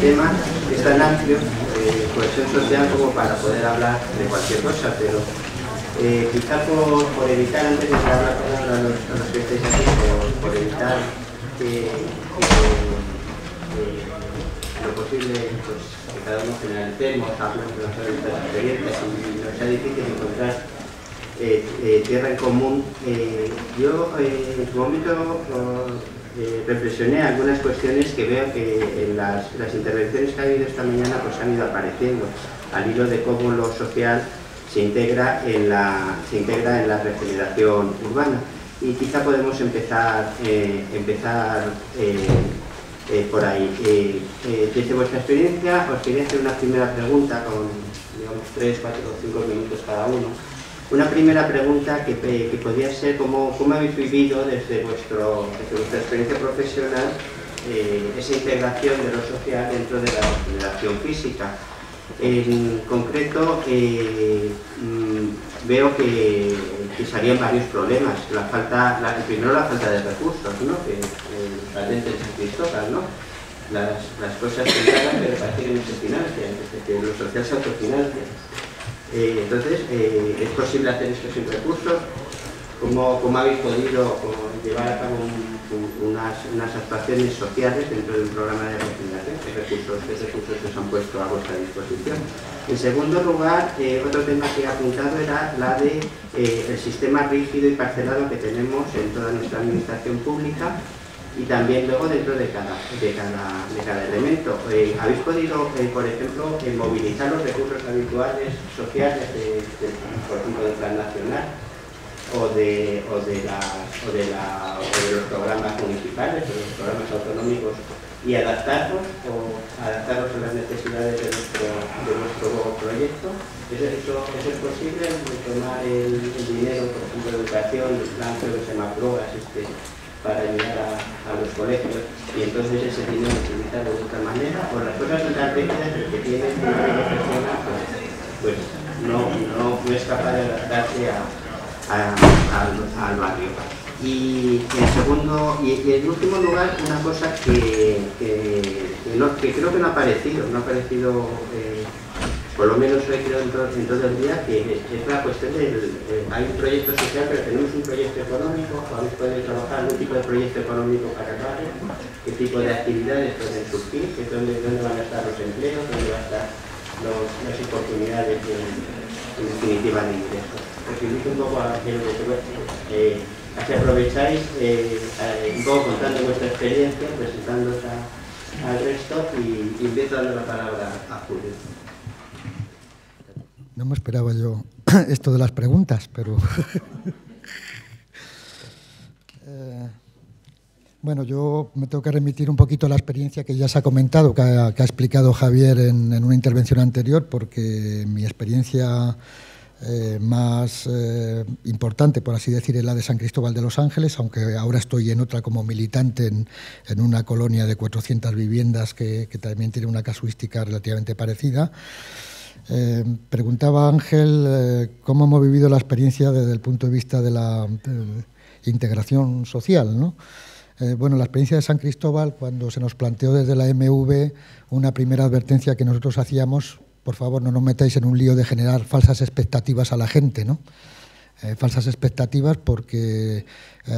tema es tan amplio, cohesión social, como para poder hablar de cualquier cosa, pero quizá por evitar, antes de dar la palabra a los que estáis aquí, por evitar que lo posible, pues, que cada uno generalicemos, hablemos de nuestras experiencias y nos sea difícil encontrar tierra en común. Yo en su momento reflexioné algunas cuestiones que veo que en las intervenciones que ha habido esta mañana pues han ido apareciendo al hilo de cómo lo social se integra en la regeneración urbana, y quizá podemos empezar por ahí. Desde vuestra experiencia os quería hacer una primera pregunta con, digamos, 3, 4 o 5 minutos cada uno. Una primera pregunta que podría ser cómo habéis vivido desde vuestra experiencia profesional esa integración de lo social dentro de la regeneración física. En concreto, veo que salían varios problemas. Primero la falta de recursos, ¿no? La lente de San Cristóbal, ¿no? Las cosas se pagan, pero parece que no se financian, que lo social se autofinancia. Entonces, ¿es posible hacer esto sin recursos? ¿Cómo habéis podido llevar a cabo unas actuaciones sociales dentro de un programa de regeneración? ¿Qué recursos os han puesto a vuestra disposición? En segundo lugar, otro tema que he apuntado era la de el sistema rígido y parcelado que tenemos en toda nuestra administración pública, y también luego dentro de cada elemento. ¿Habéis podido, por ejemplo, movilizar los recursos habituales sociales, por ejemplo, del Plan Nacional o de los programas municipales o de los programas autonómicos, y adaptarlos a las necesidades de nuestro proyecto? ¿Eso es posible? Tomar el dinero, por ejemplo, de educación, el plan que se llama PROA, para ayudar a los colegios, y entonces ese dinero se utiliza de otra manera, o las cosas son tan rígidas que tienen una persona pues no es capaz de adaptarse al barrio. Y en último lugar, una cosa que creo que no ha aparecido, por lo menos hoy creo en todo el día, que es la cuestión hay un proyecto social, pero tenemos un proyecto económico. ¿Habéis podido trabajar algún tipo de proyecto económico para el barrio? ¿Qué tipo de actividades pueden surgir? ¿Dónde van a estar los empleos? ¿Dónde van a estar las oportunidades en definitiva de ingresos? Os invito un poco a que aprovecháis un poco contando vuestra experiencia, presentándoos al resto, y empiezo dando la palabra a Julio. No me esperaba yo esto de las preguntas, pero... Bueno, yo me tengo que remitir un poquito a la experiencia que ya se ha comentado, que ha explicado Javier en una intervención anterior, porque mi experiencia más importante, por así decir, es la de San Cristóbal de los Ángeles, aunque ahora estoy en otra como militante en una colonia de 400 viviendas que también tiene una casuística relativamente parecida. Preguntaba Ángel cómo hemos vivido la experiencia desde el punto de vista de la integración social, ¿no? Bueno, la experiencia de San Cristóbal, cuando se nos planteó desde la MV una primera advertencia que nosotros hacíamos: por favor, no nos metáis en un lío de generar falsas expectativas a la gente, ¿no? Falsas expectativas porque,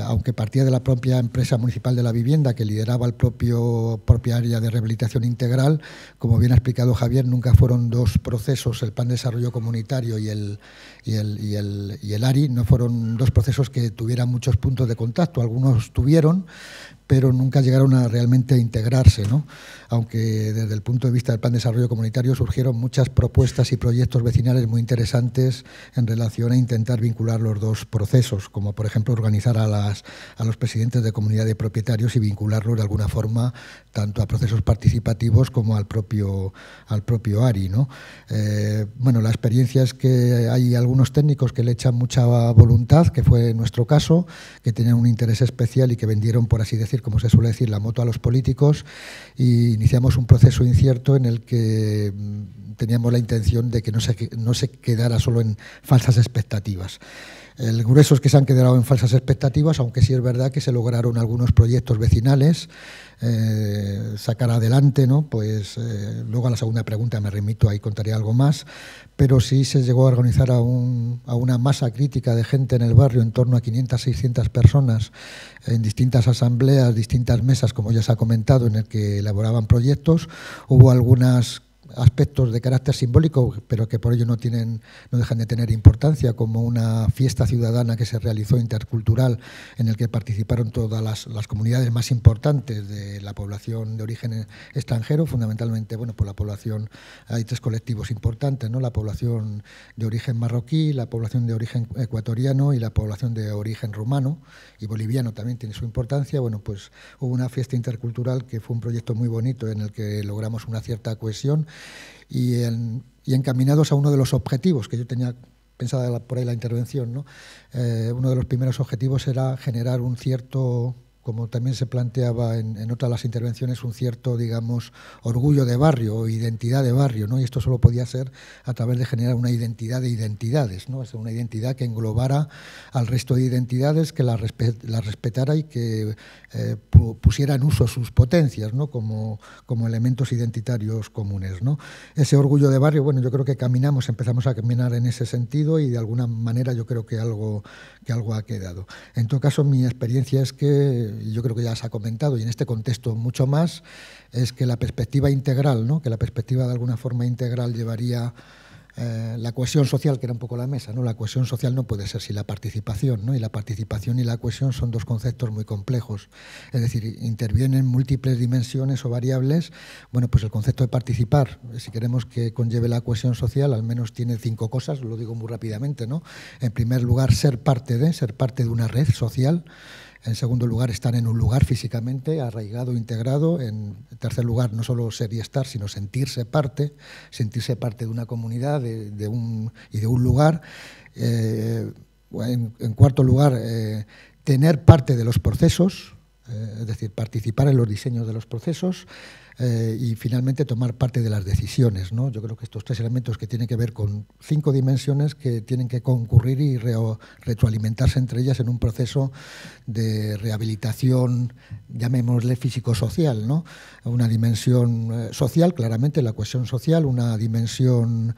aunque partía de la propia empresa municipal de la vivienda, que lideraba el propia área de rehabilitación integral, como bien ha explicado Javier, nunca fueron dos procesos, el Plan de Desarrollo Comunitario y el ARI, no fueron dos procesos que tuvieran muchos puntos de contacto. Algunos tuvieron, pero nunca llegaron a realmente integrarse, ¿no? Aunque desde el punto de vista del Plan de Desarrollo Comunitario surgieron muchas propuestas y proyectos vecinales muy interesantes en relación a intentar vincular los dos procesos, como por ejemplo organizar a los presidentes de comunidad de propietarios y vincularlos de alguna forma tanto a procesos participativos como al propio ARI, ¿no? Bueno, la experiencia es que hay algunos técnicos que le echan mucha voluntad, que fue nuestro caso, que tenían un interés especial y que vendieron, por así decir, como se suele decir, la moto a los políticos, y iniciamos un proceso incierto en el que teníamos la intención de que no se quedara solo en falsas expectativas. El grueso es que se han quedado en falsas expectativas, aunque sí es verdad que se lograron algunos proyectos vecinales sacar adelante, ¿no? Pues luego a la segunda pregunta me remito, ahí contaré algo más, pero sí se llegó a organizar a una masa crítica de gente en el barrio, en torno a 500, 600 personas, en distintas asambleas, distintas mesas, como ya se ha comentado, en el que elaboraban proyectos. Hubo algunas aspectos de carácter simbólico, pero que por ello no dejan de tener importancia, como una fiesta ciudadana que se realizó intercultural, en el que participaron todas las comunidades más importantes de la población de origen extranjero, fundamentalmente, bueno, por la población, hay 3 colectivos importantes, ¿no? La población de origen marroquí, la población de origen ecuatoriano y la población de origen rumano y boliviano también tiene su importancia. Bueno, pues hubo una fiesta intercultural que fue un proyecto muy bonito en el que logramos una cierta cohesión y encaminados a uno de los objetivos que yo tenía pensada por ahí la intervención, ¿no? Uno de los primeros objetivos era generar un cierto, como también se planteaba en otras las intervenciones, un cierto, digamos, orgullo de barrio o identidad de barrio, ¿no? Y esto solo podía ser a través de generar una identidad de identidades, ¿no? Es una identidad que englobara al resto de identidades, que la respetara y que pusiera en uso sus potencias, ¿no? Como elementos identitarios comunes, ¿no? Ese orgullo de barrio, bueno, yo creo que empezamos a caminar en ese sentido y de alguna manera yo creo que algo ha quedado. En todo caso, mi experiencia es que, y yo creo que ya se ha comentado, y en este contexto mucho más, es que la perspectiva integral, ¿no? Que la perspectiva de alguna forma integral llevaría la cohesión social, que era un poco la mesa, ¿no? La cohesión social no puede ser sin la participación, ¿no? Y la participación y la cohesión son 2 conceptos muy complejos, es decir, intervienen múltiples dimensiones o variables. Bueno, pues el concepto de participar, si queremos que conlleve la cohesión social, al menos tiene 5 cosas, lo digo muy rápidamente, ¿no? En primer lugar, ser parte de una red social. En segundo lugar, estar en un lugar físicamente, arraigado, integrado. En tercer lugar, no solo ser y estar, sino sentirse parte de una comunidad y de un lugar. En cuarto lugar, tener parte de los procesos, es decir, participar en los diseños de los procesos. Y finalmente tomar parte de las decisiones, ¿no? Yo creo que estos 3 elementos que tienen que ver con 5 dimensiones que tienen que concurrir y retroalimentarse entre ellas en un proceso de rehabilitación, llamémosle físico-social, ¿no? Una dimensión social, claramente la cohesión social, una dimensión,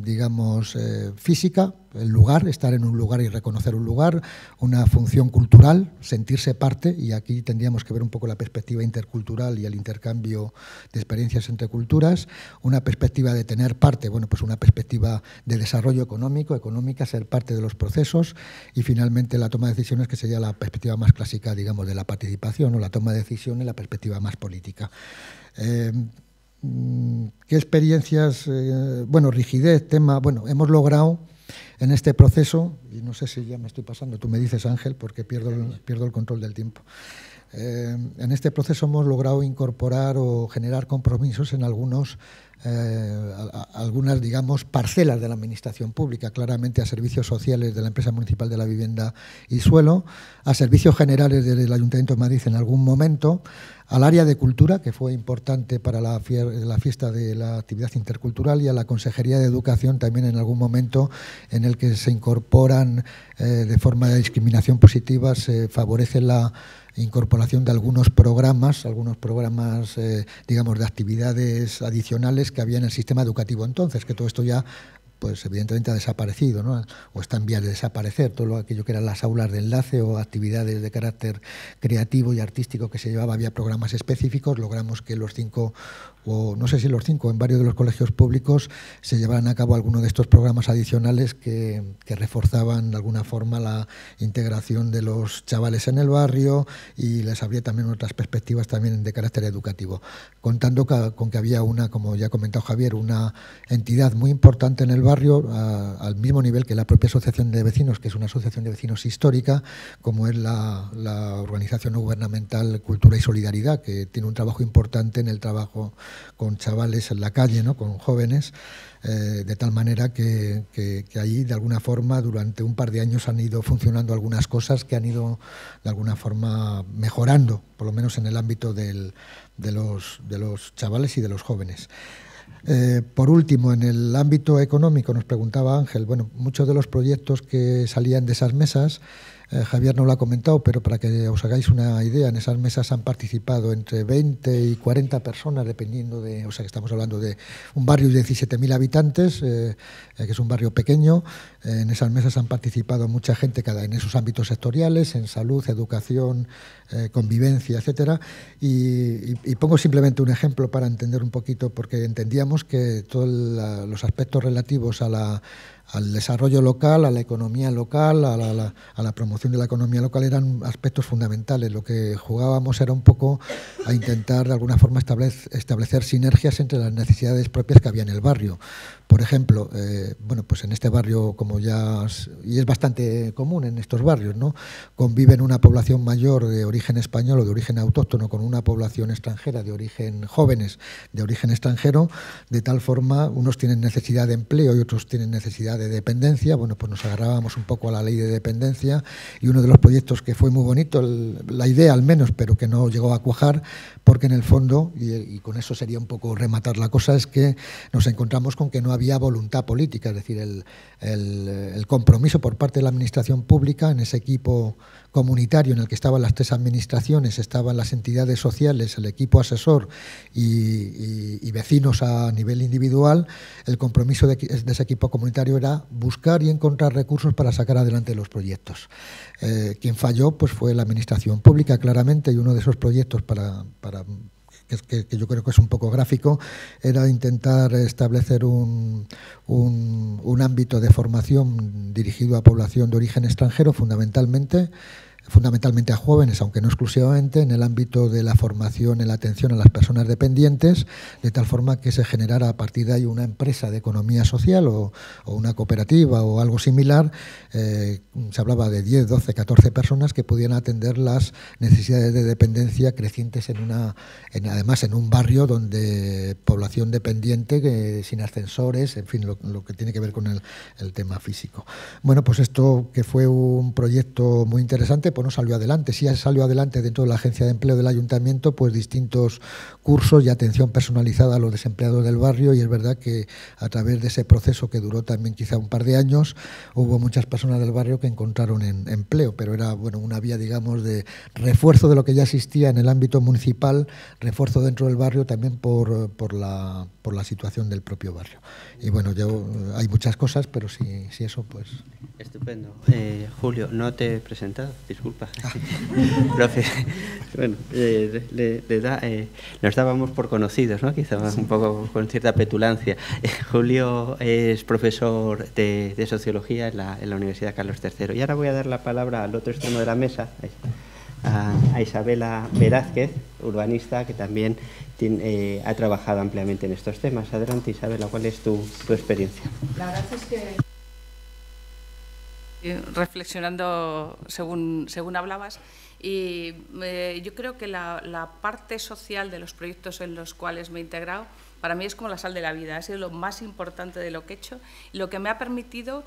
digamos, física, el lugar, estar en un lugar y reconocer un lugar, una función cultural, sentirse parte, y aquí tendríamos que ver un poco la perspectiva intercultural y el intercambio de experiencias entre culturas, una perspectiva de tener parte, bueno, pues una perspectiva de desarrollo económica, ser parte de los procesos, y finalmente la toma de decisiones, que sería la perspectiva más clásica, digamos, de la participación, o la toma de decisiones, la perspectiva más política. ¿Qué experiencias? Bueno, rigidez, tema, bueno, hemos logrado en este proceso, y no sé si ya me estoy pasando, tú me dices, Ángel, porque pierdo el control del tiempo. En este proceso hemos logrado incorporar o generar compromisos en algunas, digamos, parcelas de la administración pública, claramente a servicios sociales de la Empresa Municipal de la Vivienda y Suelo, a servicios generales del Ayuntamiento de Madrid en algún momento, al área de cultura, que fue importante para la fiesta de la actividad intercultural, y a la Consejería de Educación también en algún momento, en el que se incorporan de forma de discriminación positiva, se favorece la incorporación de algunos programas, digamos, de actividades adicionales que había en el sistema educativo entonces, que todo esto ya, pues evidentemente ha desaparecido, ¿no? O está en vías de desaparecer, todo aquello que eran las aulas de enlace o actividades de carácter creativo y artístico que se llevaba, había programas específicos. Logramos que los 5, o no sé si los 5, en varios de los colegios públicos se llevaran a cabo alguno de estos programas adicionales que reforzaban de alguna forma la integración de los chavales en el barrio, y les abría también otras perspectivas también de carácter educativo, contando con que había una, como ya ha comentado Javier, una entidad muy importante en el barrio, al mismo nivel que la propia asociación de vecinos, que es una asociación de vecinos histórica, como es la organización no gubernamental Cultura y Solidaridad, que tiene un trabajo importante en el trabajo con chavales en la calle, ¿no? Con jóvenes, de tal manera que ahí, de alguna forma, durante un par de años han ido funcionando algunas cosas que han ido, de alguna forma, mejorando, por lo menos en el ámbito de los chavales y de los jóvenes. Por último, en el ámbito económico, nos preguntaba Ángel, bueno, muchos de los proyectos que salían de esas mesas, Javier no lo ha comentado, pero para que os hagáis una idea, en esas mesas han participado entre 20 y 40 personas, dependiendo de, o sea, que estamos hablando de un barrio de 17.000 habitantes, que es un barrio pequeño. En esas mesas han participado mucha gente en esos ámbitos sectoriales, en salud, educación, convivencia, etcétera. Y pongo simplemente un ejemplo para entender un poquito, porque entendíamos que todos los aspectos relativos al desarrollo local, a la economía local, a la promoción de la economía local eran aspectos fundamentales. Lo que jugábamos era un poco a intentar de alguna forma establecer sinergias entre las necesidades propias que había en el barrio. Por ejemplo, bueno, pues en este barrio, como y es bastante común en estos barrios, ¿no?, conviven una población mayor de origen español o de origen autóctono con una población extranjera de origen, jóvenes de origen extranjero, de tal forma, unos tienen necesidad de empleo y otros tienen necesidad de dependencia. Bueno, pues nos agarrábamos un poco a la ley de dependencia, y uno de los proyectos que fue muy bonito, la idea al menos, pero que no llegó a cuajar, porque en el fondo, y con eso sería un poco rematar la cosa, es que nos encontramos con que no había voluntad política, es decir, el compromiso por parte de la administración pública en ese equipo comunitario en el que estaban las tres administraciones, estaban las entidades sociales, el equipo asesor y vecinos a nivel individual. El compromiso de ese equipo comunitario era buscar y encontrar recursos para sacar adelante los proyectos. Quien falló pues fue la administración pública, claramente, y uno de esos proyectos que yo creo que es un poco gráfico, era intentar establecer un ámbito de formación dirigido a población de origen extranjero, fundamentalmente a jóvenes, aunque no exclusivamente, en el ámbito de la formación, en la atención a las personas dependientes, de tal forma que se generara a partir de ahí una empresa de economía social o una cooperativa o algo similar. Se hablaba de 10, 12, 14 personas que pudieran atender las necesidades de dependencia crecientes además en un barrio donde población dependiente, sin ascensores, en fin, lo que tiene que ver con el tema físico. Bueno, pues esto, que fue un proyecto muy interesante, pues no salió adelante. Sí salió adelante dentro de la Agencia de Empleo del Ayuntamiento, pues distintos cursos y atención personalizada a los desempleados del barrio, y es verdad que a través de ese proceso, que duró también quizá un par de años, hubo muchas personas del barrio que encontraron empleo, pero era, bueno, una vía, digamos, de refuerzo de lo que ya existía en el ámbito municipal, refuerzo dentro del barrio también por la situación del propio barrio. Y bueno, hay muchas cosas, pero sí eso, pues... Estupendo. Julio, no te he presentado, disculpa. Profe, bueno, nos dábamos por conocidos, ¿no? Quizá un poco con cierta petulancia. Julio es profesor de Sociología en la Universidad Carlos III. Y ahora voy a dar la palabra al otro extremo de la mesa, a Isabela Velázquez, urbanista, que también ha trabajado ampliamente en estos temas. Adelante, Isabela, ¿cuál es tu experiencia? La verdad es que, reflexionando según hablabas, y yo creo que la parte social de los proyectos en los cuales me he integrado, para mí es como la sal de la vida, ha sido lo más importante de lo que he hecho, y lo que me ha permitido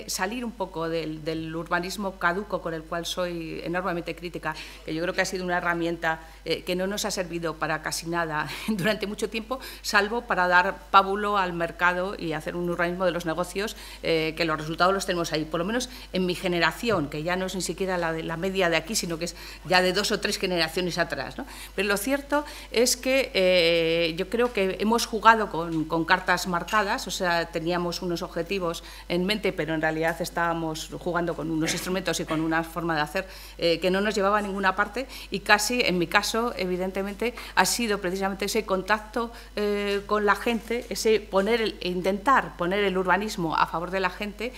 salir un poco del urbanismo caduco con el cual soy enormemente crítica, que yo creo que ha sido una herramienta que no nos ha servido para casi nada durante mucho tiempo, salvo para dar pábulo al mercado y hacer un urbanismo de los negocios, que los resultados los tenemos ahí, por lo menos en mi generación, que ya no es ni siquiera la media de aquí, sino que es ya de 2 o 3 generaciones atrás, ¿no? Pero lo cierto es que yo creo que hemos jugado con cartas marcadas, o sea, teníamos unos objetivos en mente, pero en realidad estábamos jugando con unos instrumentos y con una forma de hacer que no nos llevaba a ninguna parte, y casi, en mi caso, evidentemente, ha sido precisamente ese contacto con la gente, ese intentar poner el urbanismo a favor de la gente,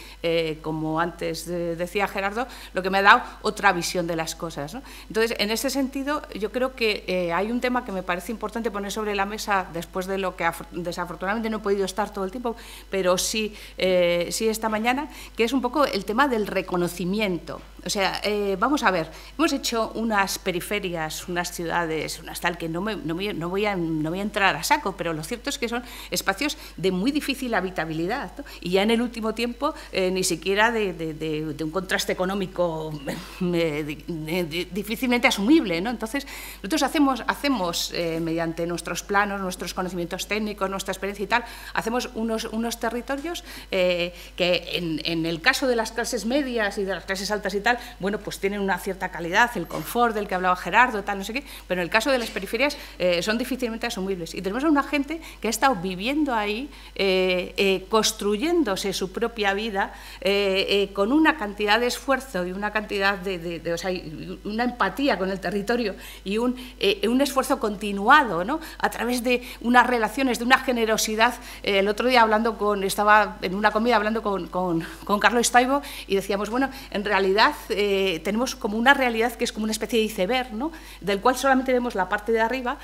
como antes decía Gerardo, lo que me ha dado otra visión de las cosas, ¿no? Entonces, en ese sentido, yo creo que hay un tema que me parece importante poner sobre la mesa, después de lo que desafortunadamente no he podido estar todo el tiempo, pero sí esta mañana, que es un poco el tema del reconocimiento. O sea, vamos a ver, hemos hecho unas periferias, unas ciudades, unas tal que no voy a entrar a saco, pero lo cierto es que son espacios de muy difícil habitabilidad, ¿no? Y ya en el último tiempo ni siquiera de un contraste económico difícilmente asumible, ¿no? Entonces, nosotros hacemos mediante nuestros planos, nuestros conocimientos técnicos, nuestra experiencia y tal, hacemos unos territorios que en el caso de las clases medias y de las clases altas y tal, bueno, pues tienen una cierta calidad, el confort del que hablaba Gerardo, tal, no sé qué, pero en el caso de las periferias son difícilmente asumibles. Y tenemos a una gente que ha estado viviendo ahí, construyéndose su propia vida, con una cantidad de esfuerzo y una cantidad o sea, una empatía con el territorio y un esfuerzo continuado, ¿no? A través de unas relaciones, de una generosidad. El otro día estaba en una comida hablando con Carlos Staibo y decíamos, bueno, en realidad tenemos como una realidad que es como una especie de iceberg, ¿no? Del cual solamente vemos la parte de arriba,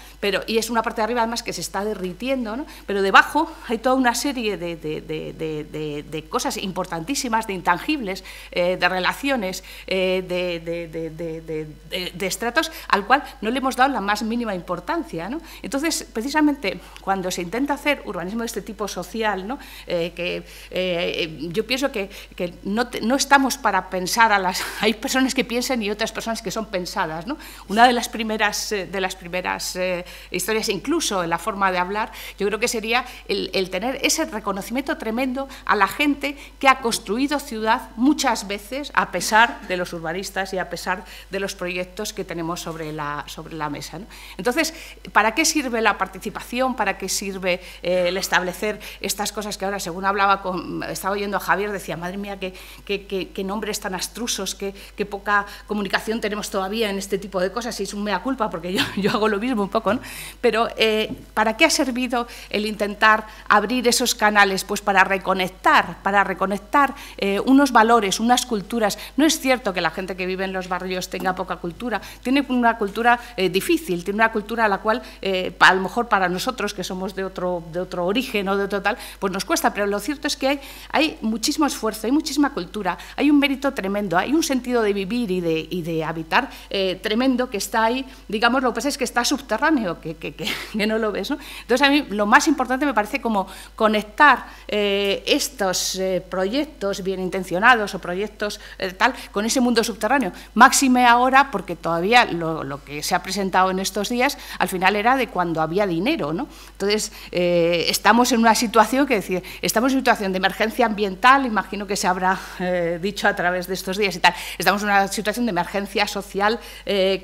y es una parte de arriba además que se está derritiendo, ¿no? Pero debajo hay toda una serie de cosas importantísimas, de intangibles, de relaciones, de estratos al cual no le hemos dado la más mínima importancia, ¿no? Entonces, precisamente cuando se intenta hacer urbanismo de este tipo social, ¿no? Yo pienso que no estamos para pensar hay personas que piensan y otras personas que son pensadas, ¿no? Una de las primeras historias, incluso en la forma de hablar, yo creo que sería el tener ese reconocimiento tremendo a la gente que ha construido ciudad muchas veces a pesar de los urbanistas y a pesar de los proyectos que tenemos sobre la mesa, ¿no? Entonces, ¿para qué sirve la participación? ¿Para qué sirve el establecer estas cosas que ahora, según estaba oyendo a Javier, decía, madre mía, qué nombres tan abstrusos, qué poca comunicación tenemos todavía en este tipo de cosas, y es un mea culpa, porque yo hago lo mismo un poco, ¿no? Pero ¿para qué ha servido el intentar abrir esos canales? Pues para reconectar unos valores, unas culturas. No es cierto que la gente que vive en los barrios tenga poca cultura, tiene una cultura difícil, tiene una cultura a la cual a lo mejor para nosotros, que somos de otro origen o de otro tal, pues nos cuesta, pero lo cierto es que hay muchísimo esfuerzo, hay muchísima cultura, hay un mérito tremendo, hay un sentido de vivir y de habitar tremendo que está ahí, digamos, lo que pasa es que está subterráneo, que no lo ves, ¿no? Entonces, a mí lo más importante me parece como conectar estos proyectos bien intencionados o proyectos tal con ese mundo subterráneo. Máxime ahora, porque todavía lo que se ha presentado en estos días, al final era de cuando había dinero, ¿no? Entonces, estamos en una situación estamos en una situación de emergencia ambiental, imagino que se habrá dicho a través de estos días y tal, estamos en una situación de emergencia social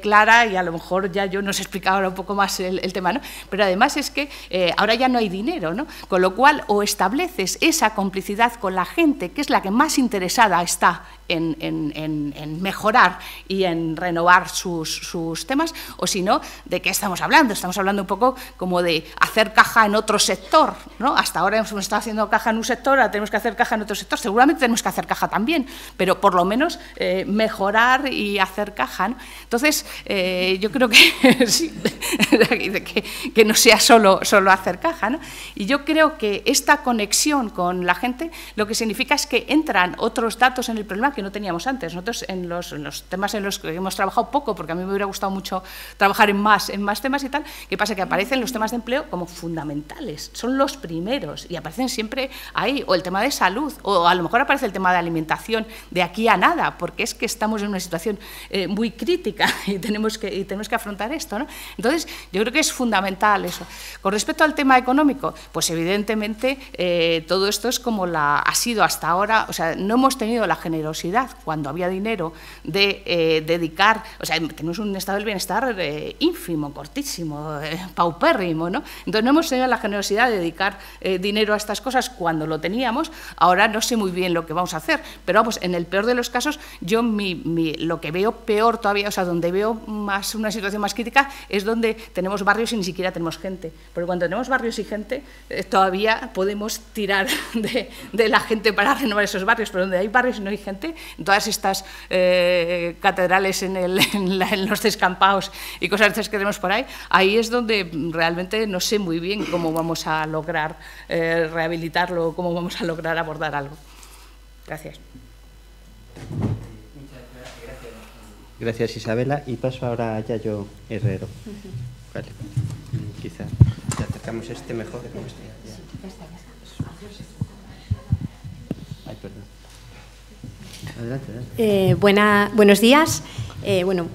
clara, y a lo mejor ya yo nos he explicado ahora un poco más el tema, ¿no? Pero además es que ahora ya no hay dinero, ¿no? Con lo cual, o estableces esa complicidad con la gente, que es la que más interesada está en mejorar y en renovar sus temas, o si no, ¿de qué estamos hablando? Estamos hablando un poco como de hacer caja en otro sector, ¿no? Hasta ahora hemos estado haciendo caja en un sector, ahora tenemos que hacer caja en otro sector, seguramente tenemos que hacer caja también, pero por lo menos mejorar y hacer caja, ¿no? Entonces, yo creo que sí, que no sea solo hacer caja, ¿no? Y yo creo que esta conexión con la gente lo que significa es que entran otros datos en el problema que no teníamos antes. Nosotros en los temas en los que hemos trabajado poco, porque a mí me hubiera gustado mucho trabajar en más temas y tal, ¿qué pasa? Que aparecen los temas de empleo como fundamentales, son los primeros y aparecen siempre ahí, o el tema de salud, o a lo mejor aparece el tema de alimentación de aquí a nada, porque es que estamos en una situación muy crítica y tenemos que afrontar esto, ¿no? Entonces, yo creo que es fundamental eso. Con respecto al tema económico, pues evidentemente todo esto es como ha sido hasta ahora, o sea, no hemos tenido la generosidad cuando había dinero de dedicar, o sea, tenemos un estado del bienestar ínfimo, cortísimo, paupérrimo, ¿no? Entonces no hemos tenido la generosidad de dedicar dinero a estas cosas cuando lo teníamos. Ahora no sé muy bien lo que vamos a hacer, pero vamos, en el peor de los casos, yo lo que veo peor todavía, o sea, donde veo más una situación más crítica es donde tenemos barrios y ni siquiera tenemos gente, porque cuando tenemos barrios y gente todavía podemos tirar de la gente para renovar esos barrios, pero donde hay barrios y no hay gente, todas estas catedrales en los descampados y cosas de esas que tenemos por ahí es donde realmente no sé muy bien cómo vamos a lograr rehabilitarlo, cómo vamos a lograr abordar algo. Gracias. Muchas gracias. Gracias, Isabela. Y paso ahora a Yayo Herrero. Vale. Quizá te acercamos mejor. Ay, perdón. Adelante. Buenos días. Bueno,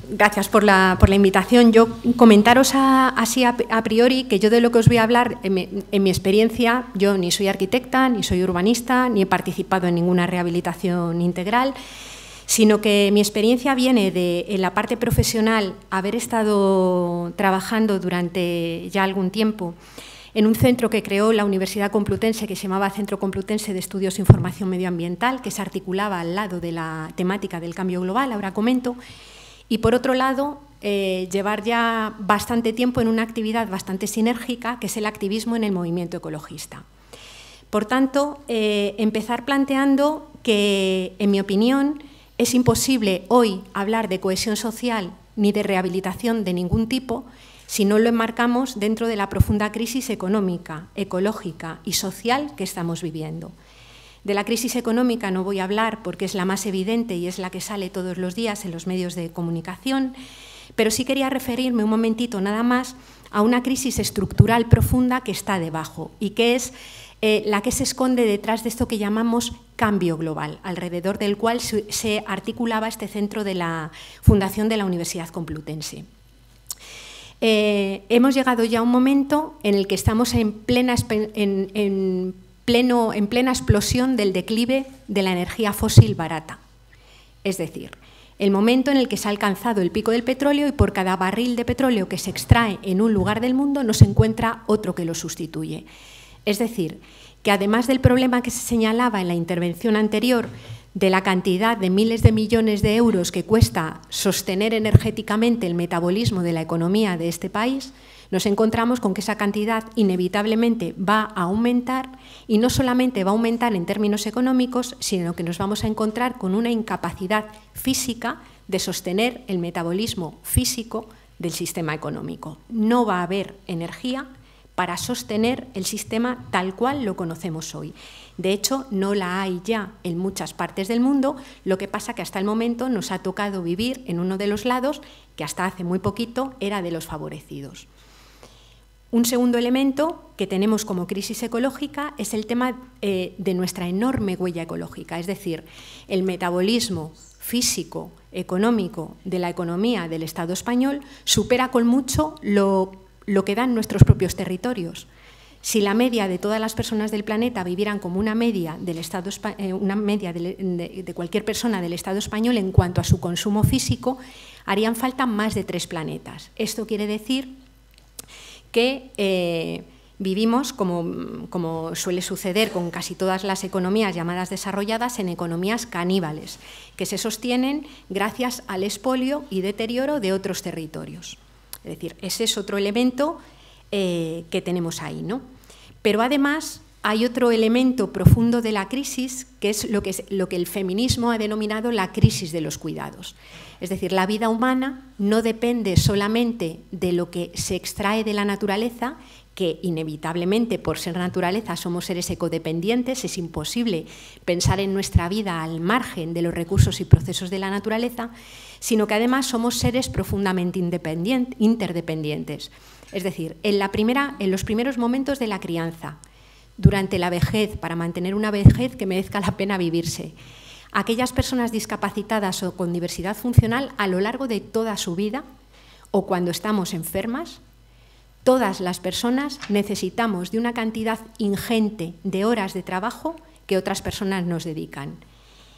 gracias por la invitación. Yo comentaros así a priori que yo de lo que os voy a hablar, en mi experiencia, yo ni soy arquitecta, ni soy urbanista, ni he participado en ninguna rehabilitación integral, sino que mi experiencia viene en la parte profesional, haber estado trabajando durante ya algún tiempo en un centro que creó la Universidad Complutense, que se llamaba Centro Complutense de Estudios e Información Medioambiental, que se articulaba al lado de la temática del cambio global, ahora comento, y por otro lado, llevar ya bastante tiempo en una actividad bastante sinérgica, que es el activismo en el movimiento ecologista. Por tanto, empezar planteando que, en mi opinión, es imposible hoy hablar de cohesión social ni de rehabilitación de ningún tipo si no lo enmarcamos dentro de la profunda crisis económica, ecológica y social que estamos viviendo. De la crisis económica no voy a hablar porque es la más evidente y es la que sale todos los días en los medios de comunicación, pero sí quería referirme un momentito nada más a una crisis estructural profunda que está debajo y que es la que se esconde detrás de esto que llamamos cambio global, alrededor del cual se articulaba este centro de la Fundación de la Universidad Complutense. Hemos llegado ya a un momento en el que estamos en plena explosión del declive de la energía fósil barata. Es decir, el momento en el que se ha alcanzado el pico del petróleo y por cada barril de petróleo que se extrae en un lugar del mundo no se encuentra otro que lo sustituye. Es decir, que además del problema que se señalaba en la intervención anterior de la cantidad de miles de millones de euros que cuesta sostener energéticamente el metabolismo de la economía de este país, nos encontramos con que esa cantidad inevitablemente va a aumentar y no solamente va a aumentar en términos económicos, sino que nos vamos a encontrar con una incapacidad física de sostener el metabolismo físico del sistema económico. No va a haber energía para sostener el sistema tal cual lo conocemos hoy. De hecho, no la hay ya en muchas partes del mundo, lo que pasa que hasta el momento nos ha tocado vivir en uno de los lados que hasta hace muy poquito era de los favorecidos. Un segundo elemento que tenemos como crisis ecológica es el tema de nuestra enorme huella ecológica, es decir, el metabolismo físico, económico de la economía del Estado español supera con mucho lo que dan nuestros propios territorios. Si la media de todas las personas del planeta vivieran como una media del Estado, de cualquier persona del Estado español en cuanto a su consumo físico, harían falta más de 3 planetas. Esto quiere decir que vivimos, como suele suceder con casi todas las economías llamadas desarrolladas, en economías caníbales, que se sostienen gracias al expolio y deterioro de otros territorios. Es decir, ese es otro elemento que tenemos ahí, ¿no? Pero además hay otro elemento profundo de la crisis, que es lo que el feminismo ha denominado la crisis de los cuidados. Es decir, la vida humana no depende solamente de lo que se extrae de la naturaleza, que inevitablemente por ser naturaleza somos seres ecodependientes, es imposible pensar en nuestra vida al margen de los recursos y procesos de la naturaleza, sino que además somos seres profundamente interdependientes. Es decir, en los primeros momentos de la crianza, durante la vejez, para mantener una vejez que merezca la pena vivirse, aquellas personas discapacitadas o con diversidad funcional a lo largo de toda su vida o cuando estamos enfermas, todas las personas necesitamos de una cantidad ingente de horas de trabajo que otras personas nos dedican.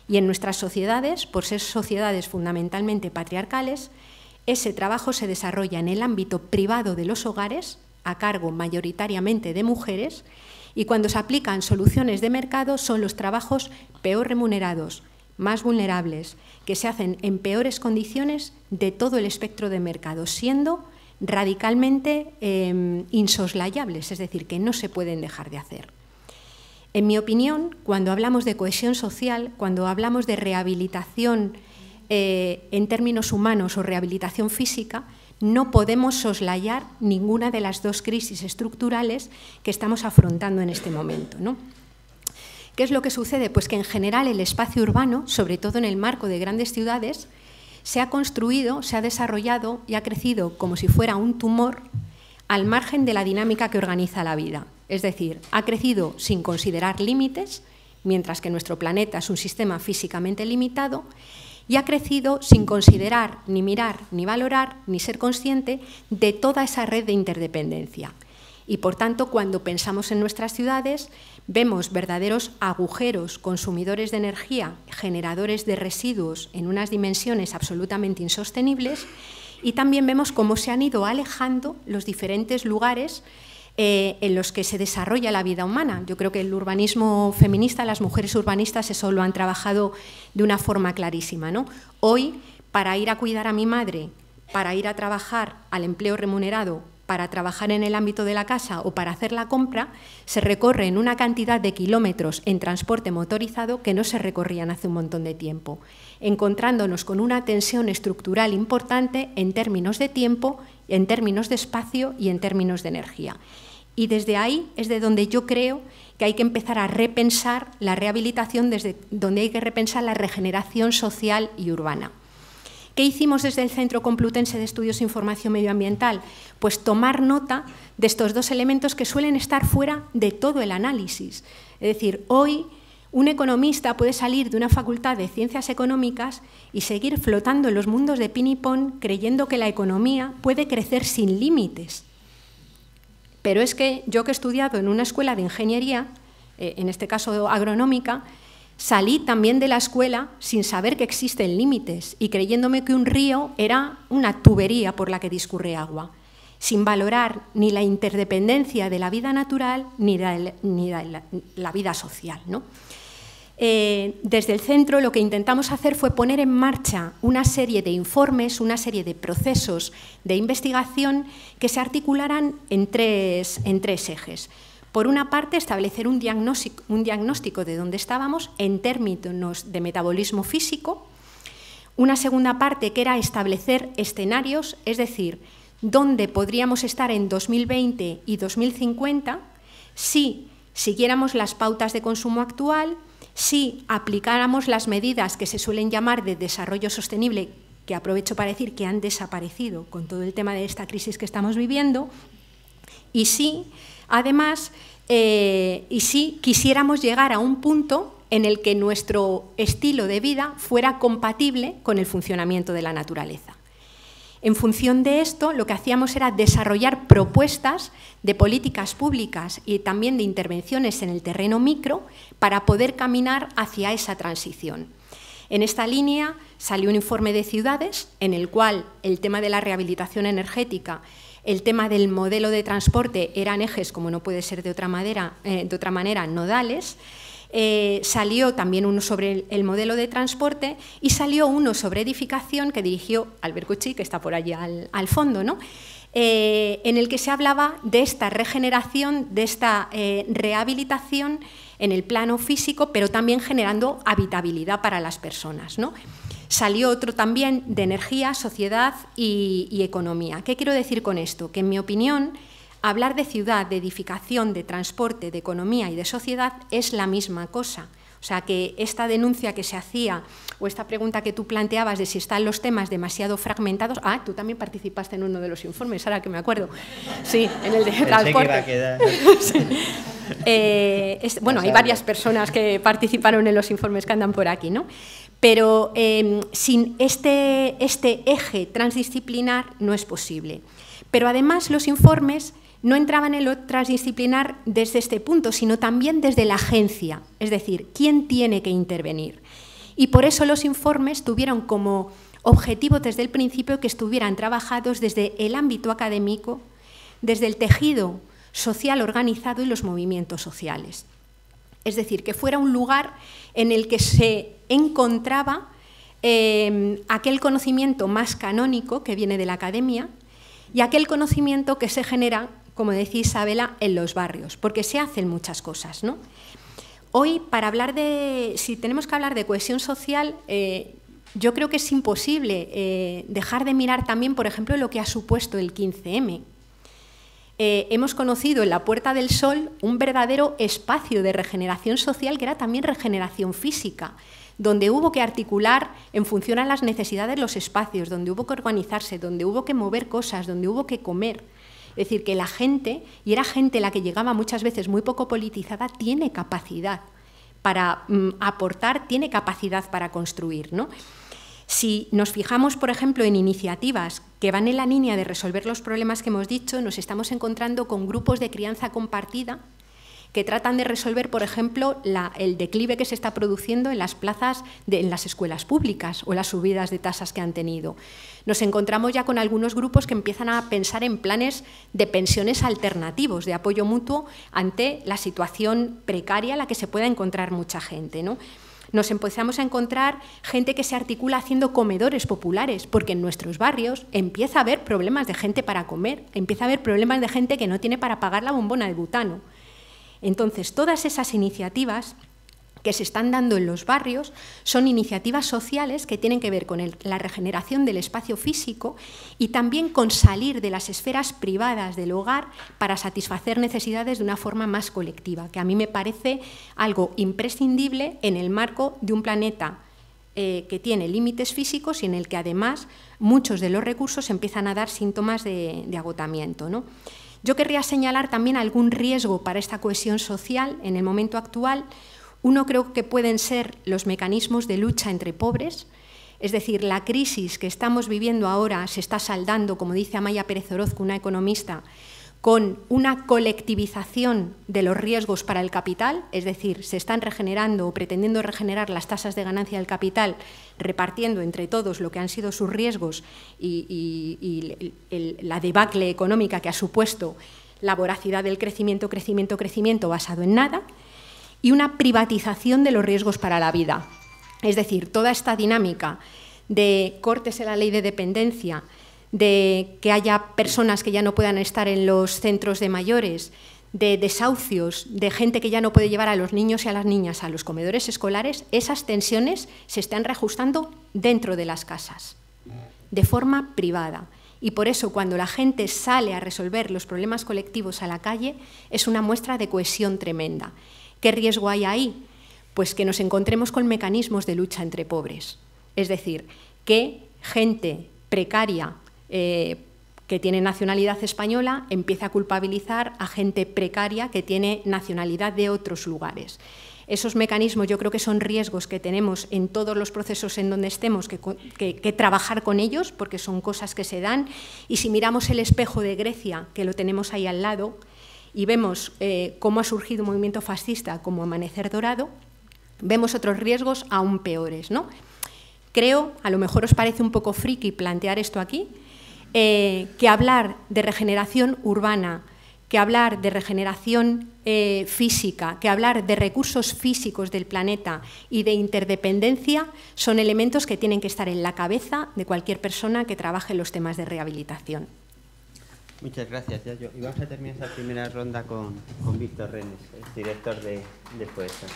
Y en nuestras sociedades, por ser sociedades fundamentalmente patriarcales, ese trabajo se desarrolla en el ámbito privado de los hogares, a cargo mayoritariamente de mujeres, y cuando se aplican soluciones de mercado son los trabajos peor remunerados, más vulnerables, que se hacen en peores condiciones de todo el espectro de mercado, siendo radicalmente insoslayables, es decir, que no se pueden dejar de hacer. En mi opinión, cuando hablamos de cohesión social, cuando hablamos de rehabilitación en términos humanos o rehabilitación física, no podemos soslayar ninguna de las dos crisis estructurales que estamos afrontando en este momento, ¿no? ¿Qué es lo que sucede? Pues que en general el espacio urbano, sobre todo en el marco de grandes ciudades, se ha construido, se ha desarrollado y ha crecido como si fuera un tumor al margen de la dinámica que organiza la vida. Es decir, ha crecido sin considerar límites, mientras que nuestro planeta es un sistema físicamente limitado, y ha crecido sin considerar, ni mirar, ni valorar, ni ser consciente de toda esa red de interdependencia. Y, por tanto, cuando pensamos en nuestras ciudades, vemos verdaderos agujeros consumidores de energía, generadores de residuos en unas dimensiones absolutamente insostenibles, y también vemos cómo se han ido alejando los diferentes lugares en los que se desarrolla la vida humana. Yo creo que el urbanismo feminista, las mujeres urbanistas, eso lo han trabajado de una forma clarísima, ¿no? Hoy, para ir a cuidar a mi madre, para ir a trabajar al empleo remunerado, para trabajar en el ámbito de la casa o para hacer la compra, se recorren una cantidad de kilómetros en transporte motorizado que no se recorrían hace un montón de tiempo, encontrándonos con una tensión estructural importante en términos de tiempo, en términos de espacio y en términos de energía. Y desde ahí es de donde yo creo que hay que empezar a repensar la rehabilitación, desde donde hay que repensar la regeneración social y urbana. ¿Qué hicimos desde el Centro Complutense de Estudios e Información Medioambiental? Pues tomar nota de estos dos elementos que suelen estar fuera de todo el análisis. Es decir, hoy un economista puede salir de una facultad de Ciencias Económicas y seguir flotando en los mundos de ping-pong creyendo que la economía puede crecer sin límites. Pero es que yo, que he estudiado en una escuela de ingeniería, en este caso agronómica, salí también de la escuela sin saber que existen límites y creyéndome que un río era una tubería por la que discurre agua, sin valorar ni la interdependencia de la vida natural ni la vida social, ¿no? Desde el centro lo que intentamos hacer fue poner en marcha una serie de informes, una serie de procesos de investigación que se articularan en tres ejes. Por una parte, establecer un diagnóstico de dónde estábamos en términos de metabolismo físico. Una segunda parte, que era establecer escenarios, es decir, dónde podríamos estar en 2020 y 2050 si siguiéramos las pautas de consumo actual, si aplicáramos las medidas que se suelen llamar de desarrollo sostenible, que aprovecho para decir que han desaparecido con todo el tema de esta crisis que estamos viviendo, y si, además, si quisiéramos llegar a un punto en el que nuestro estilo de vida fuera compatible con el funcionamiento de la naturaleza. En función de esto, lo que hacíamos era desarrollar propuestas de políticas públicas y también de intervenciones en el terreno micro para poder caminar hacia esa transición. En esta línea salió un informe de ciudades en el cual el tema de la rehabilitación energética, el tema del modelo de transporte eran ejes, como no puede ser de otra manera, nodales. Salió también uno sobre el modelo de transporte y salió uno sobre edificación que dirigió Albert Cuchi, que está por allí al fondo, ¿no? En el que se hablaba de esta regeneración, de esta rehabilitación en el plano físico, pero también generando habitabilidad para las personas, ¿no? Salió otro también de energía, sociedad y economía. ¿Qué quiero decir con esto? Que, en mi opinión, hablar de ciudad, de edificación, de transporte, de economía y de sociedad es la misma cosa. O sea, que esta denuncia que se hacía o esta pregunta que tú planteabas de si están los temas demasiado fragmentados. Ah, tú también participaste en uno de los informes, ahora que me acuerdo. Sí, en el de transporte. Pensé que iba a quedar. Bueno, hay varias personas que participaron en los informes que andan por aquí, ¿no? Pero sin este eje transdisciplinar no es posible. Pero además los informes no entraban en lo transdisciplinar desde este punto, sino también desde la agencia, es decir, quién tiene que intervenir. Y por eso los informes tuvieron como objetivo desde el principio que estuvieran trabajados desde el ámbito académico, desde el tejido social organizado y los movimientos sociales. Es decir, que fuera un lugar en el que se encontraba aquel conocimiento más canónico que viene de la academia y aquel conocimiento que se genera, como decía Isabela, en los barrios, porque se hacen muchas cosas, ¿no? Hoy, si tenemos que hablar de cohesión social, yo creo que es imposible dejar de mirar también, por ejemplo, lo que ha supuesto el 15M. hemos conocido en la Puerta del Sol un verdadero espacio de regeneración social que era también regeneración física, donde hubo que articular en función a las necesidades los espacios, donde hubo que organizarse, donde hubo que mover cosas, donde hubo que comer. Es decir, que la gente, y era gente la que llegaba muchas veces muy poco politizada, tiene capacidad para aportar, tiene capacidad para construir, ¿no? Si nos fijamos, por ejemplo, en iniciativas que van en la línea de resolver los problemas que hemos dicho, nos estamos encontrando con grupos de crianza compartida que tratan de resolver, por ejemplo, el declive que se está produciendo en las plazas, en las escuelas públicas o las subidas de tasas que han tenido. Nos encontramos ya con algunos grupos que empiezan a pensar en planes de pensiones alternativos, de apoyo mutuo ante la situación precaria en la que se pueda encontrar mucha gente, ¿no? Nos empezamos a encontrar gente que se articula haciendo comedores populares, porque en nuestros barrios empieza a haber problemas de gente para comer, empieza a haber problemas de gente que no tiene para pagar la bombona de butano. Entonces, todas esas iniciativas que se están dando en los barrios son iniciativas sociales que tienen que ver con la regeneración del espacio físico y también con salir de las esferas privadas del hogar para satisfacer necesidades de una forma más colectiva, que a mí me parece algo imprescindible en el marco de un planeta que tiene límites físicos y en el que además muchos de los recursos empiezan a dar síntomas de agotamiento, ¿no? Yo querría señalar también algún riesgo para esta cohesión social en el momento actual. Uno creo que pueden ser los mecanismos de lucha entre pobres, es decir, la crisis que estamos viviendo ahora se está saldando, como dice Amaya Pérez Orozco, una economista, con una colectivización de los riesgos para el capital, es decir, se están regenerando o pretendiendo regenerar las tasas de ganancia del capital, repartiendo entre todos lo que han sido sus riesgos y la debacle económica que ha supuesto la voracidad del crecimiento basado en nada, y una privatización de los riesgos para la vida. Es decir, toda esta dinámica de cortes en la ley de dependencia, de que haya personas que ya no puedan estar en los centros de mayores, de desahucios, de gente que ya no puede llevar a los niños y a las niñas a los comedores escolares, esas tensiones se están reajustando dentro de las casas, de forma privada. Y por eso, cuando la gente sale a resolver los problemas colectivos a la calle, es una muestra de cohesión tremenda. ¿Qué riesgo hay ahí? Pues que nos encontremos con mecanismos de lucha entre pobres. Es decir, que gente precaria que tiene nacionalidad española empieza a culpabilizar a gente precaria que tiene nacionalidad de otros lugares. Esos mecanismos yo creo que son riesgos que tenemos en todos los procesos en donde estemos que trabajar con ellos, porque son cosas que se dan. Y si miramos el espejo de Grecia, que lo tenemos ahí al lado, y vemos cómo ha surgido un movimiento fascista como Amanecer Dorado, vemos otros riesgos aún peores, ¿no? Creo, a lo mejor os parece un poco friki plantear esto aquí, que hablar de regeneración urbana, que hablar de regeneración física, que hablar de recursos físicos del planeta y de interdependencia son elementos que tienen que estar en la cabeza de cualquier persona que trabaje en los temas de rehabilitación. Muchas gracias, Yayo. Y vamos a terminar esta primera ronda con Víctor Renes, el director de FOESA.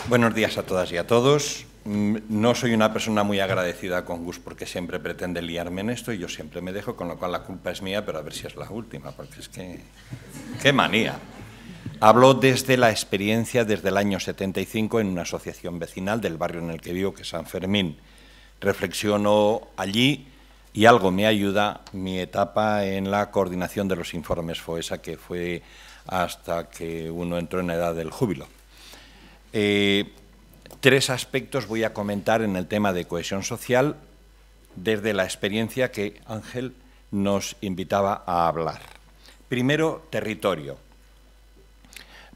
Buenos días a todas y a todos. No soy una persona muy agradecida con Gus porque siempre pretende liarme en esto y yo siempre me dejo, con lo cual la culpa es mía, pero a ver si es la última, porque es que... ¡Qué manía! Hablo desde la experiencia desde el año 75 en una asociación vecinal del barrio en el que vivo, que es San Fermín. Reflexiono allí y algo me ayuda mi etapa en la coordinación de los informes FOESA, que fue hasta que uno entró en la edad del júbilo. 3 aspectos voy a comentar en el tema de cohesión social desde la experiencia que Ángel nos invitaba a hablar. Primero, territorio.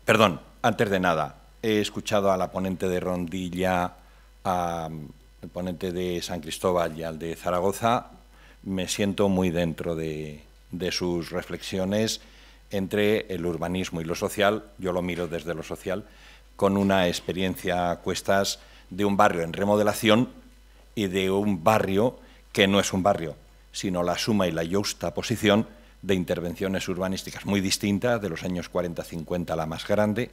Perdón, antes de nada, he escuchado a la ponente de Rondilla, al ponente de San Cristóbal y al de Zaragoza. Me siento muy dentro de sus reflexiones entre el urbanismo y lo social. Yo lo miro desde lo social, con una experiencia a cuestas de un barrio en remodelación y de un barrio que no es un barrio, sino la suma y la juxtaposición de intervenciones urbanísticas muy distintas, de los años 40-50 la más grande,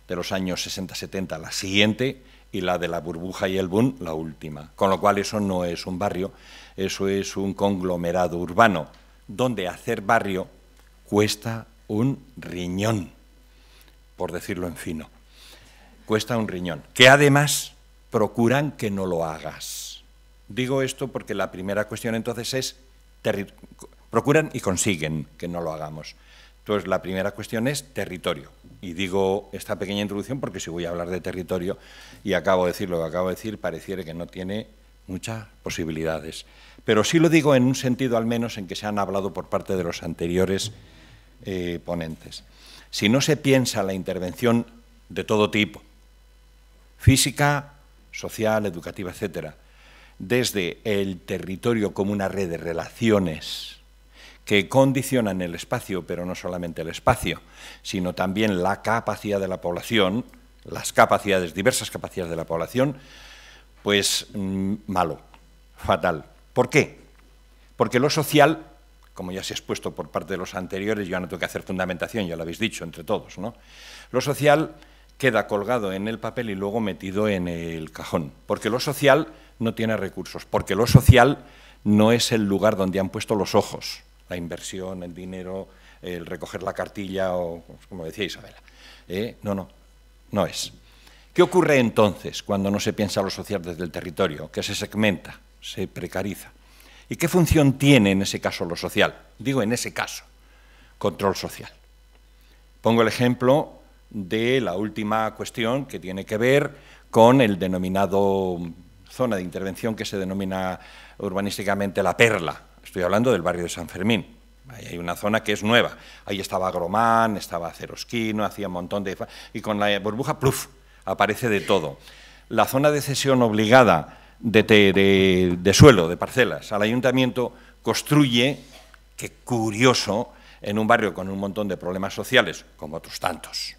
de los años 60-70 la siguiente, y la de la burbuja y el boom la última. Con lo cual eso no es un barrio, eso es un conglomerado urbano, donde hacer barrio cuesta un riñón, por decirlo en fino. Cuesta un riñón, que además procuran que no lo hagas. Digo esto porque la primera cuestión entonces es, procuran y consiguen que no lo hagamos. Entonces la primera cuestión es territorio. Y digo esta pequeña introducción porque si voy a hablar de territorio y acabo de decir lo que acabo de decir, pareciera que no tiene muchas posibilidades. Pero sí lo digo en un sentido al menos en que se han hablado por parte de los anteriores ponentes. Si no se piensa la intervención de todo tipo, física, social, educativa, etcétera, desde el territorio como una red de relaciones que condicionan el espacio, pero no solamente el espacio, sino también la capacidad de la población, las capacidades, diversas capacidades de la población, pues malo, fatal. ¿Por qué? Porque lo social, como ya se ha expuesto por parte de los anteriores, yo no tengo que hacer fundamentación, ya lo habéis dicho entre todos, ¿no? Lo social queda colgado en el papel y luego metido en el cajón, porque lo social no tiene recursos, porque lo social no es el lugar donde han puesto los ojos, la inversión, el dinero, el recoger la cartilla, o como decía Isabela. No es. ¿Qué ocurre entonces cuando no se piensa lo social desde el territorio? Que se segmenta, se precariza. ¿Y qué función tiene en ese caso lo social? Digo en ese caso, control social. Pongo el ejemplo de la última cuestión que tiene que ver con el denominado zona de intervención que se denomina urbanísticamente La Perla. Estoy hablando del barrio de San Fermín. Ahí hay una zona que es nueva. Ahí estaba Agromán, estaba Cerosquino, hacía un montón de... Y con la burbuja, ¡pluf!, aparece de todo. La zona de cesión obligada de suelo, de parcelas, al ayuntamiento construye, qué curioso, en un barrio con un montón de problemas sociales, como otros tantos,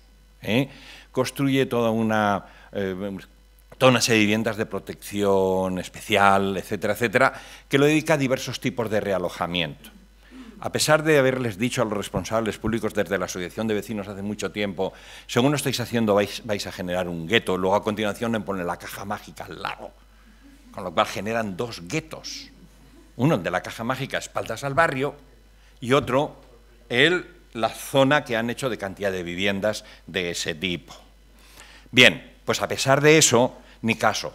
construye toda una serie de viviendas de protección especial, etcétera, etcétera, que lo dedica a diversos tipos de realojamiento. A pesar de haberles dicho a los responsables públicos desde la Asociación de Vecinos hace mucho tiempo, según lo estáis haciendo vais a generar un gueto, luego a continuación le ponen la caja mágica al lado, con lo cual generan dos guetos. Uno de la caja mágica, espaldas al barrio, y otro, la zona que han hecho de cantidad de viviendas de ese tipo. Bien, pues a pesar de eso, ni caso.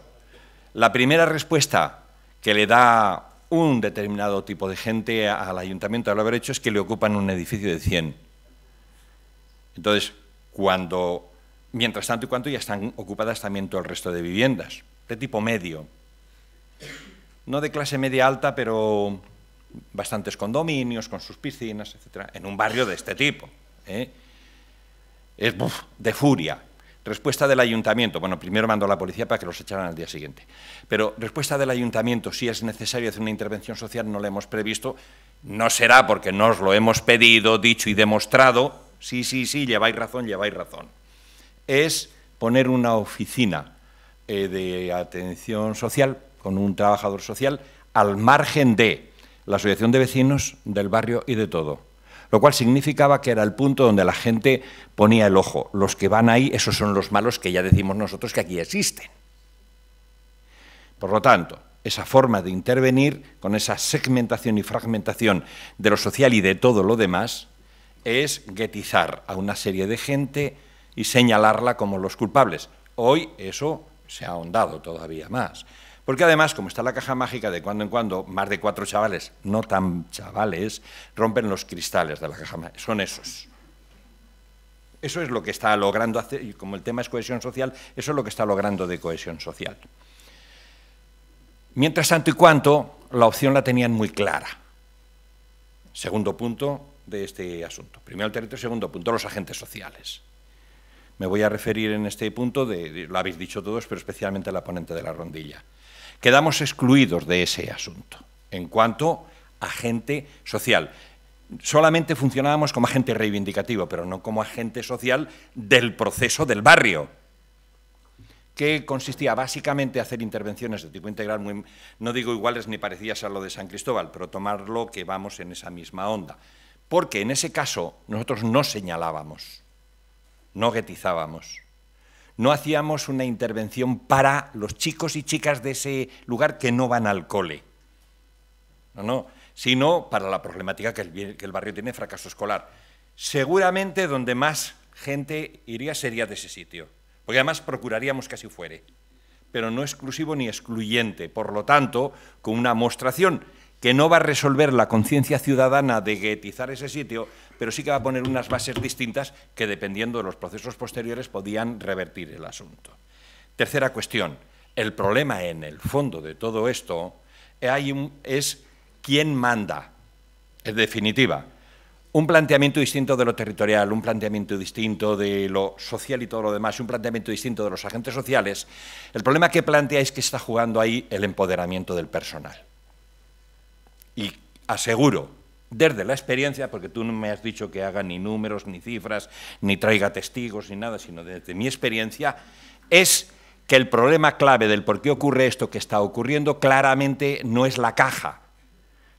La primera respuesta que le da un determinado tipo de gente al ayuntamiento al haber hecho es que le ocupan un edificio de 100. Entonces, mientras tanto y cuanto ya están ocupadas también todo el resto de viviendas, de tipo medio. No de clase media alta, pero bastantes condominios con sus piscinas, etcétera, en un barrio de este tipo. Es de furia. Respuesta del ayuntamiento. Bueno, primero mandó a la policía para que los echaran al día siguiente. Pero respuesta del ayuntamiento, si es necesario hacer una intervención social, no la hemos previsto. No será porque no os lo hemos pedido, dicho y demostrado. Sí, lleváis razón. Es poner una oficina de atención social con un trabajador social al margen de la asociación de vecinos, del barrio y de todo. Lo cual significaba que era el punto donde la gente ponía el ojo. Los que van ahí, esos son los malos que ya decimos nosotros que aquí existen. Por lo tanto, esa forma de intervenir, con esa segmentación y fragmentación de lo social y de todo lo demás, es guetizar a una serie de gente y señalarla como los culpables. Hoy eso se ha ahondado todavía más. Porque además, como está la caja mágica, de cuando en cuando, más de 4 chavales, no tan chavales, rompen los cristales de la caja mágica. Son esos. Eso es lo que está logrando hacer, y como el tema es cohesión social, eso es lo que está logrando de cohesión social. Mientras tanto y cuanto, la opción la tenían muy clara. Segundo punto de este asunto. Primero el territorio, segundo punto, los agentes sociales. Me voy a referir en este punto, lo habéis dicho todos, pero especialmente a la ponente de la rondilla. Quedamos excluidos de ese asunto en cuanto a agente social. Solamente funcionábamos como agente reivindicativo, pero no como agente social del proceso del barrio, que consistía básicamente en hacer intervenciones de tipo integral, no digo iguales ni parecidas a lo de San Cristóbal, pero tomarlo que vamos en esa misma onda. Porque en ese caso nosotros no señalábamos, no guetizábamos, no hacíamos una intervención para los chicos y chicas de ese lugar que no van al cole, sino para la problemática que el barrio tiene de fracaso escolar. Seguramente donde más gente iría sería de ese sitio, porque además procuraríamos que así fuere, pero no exclusivo ni excluyente, por lo tanto, con una mostración que no va a resolver la conciencia ciudadana de guetizar ese sitio, pero sí que va a poner unas bases distintas que, dependiendo de los procesos posteriores, podían revertir el asunto. Tercera cuestión, el problema en el fondo de todo esto es quién manda. En definitiva, un planteamiento distinto de lo territorial, un planteamiento distinto de lo social y todo lo demás, un planteamiento distinto de los agentes sociales, el problema que plantea es que está jugando ahí el empoderamiento del personal. Y aseguro, desde la experiencia, porque tú no me has dicho que haga ni números, ni cifras, ni traiga testigos, ni nada, sino desde mi experiencia, es que el problema clave del por qué ocurre esto que está ocurriendo claramente no es la caja.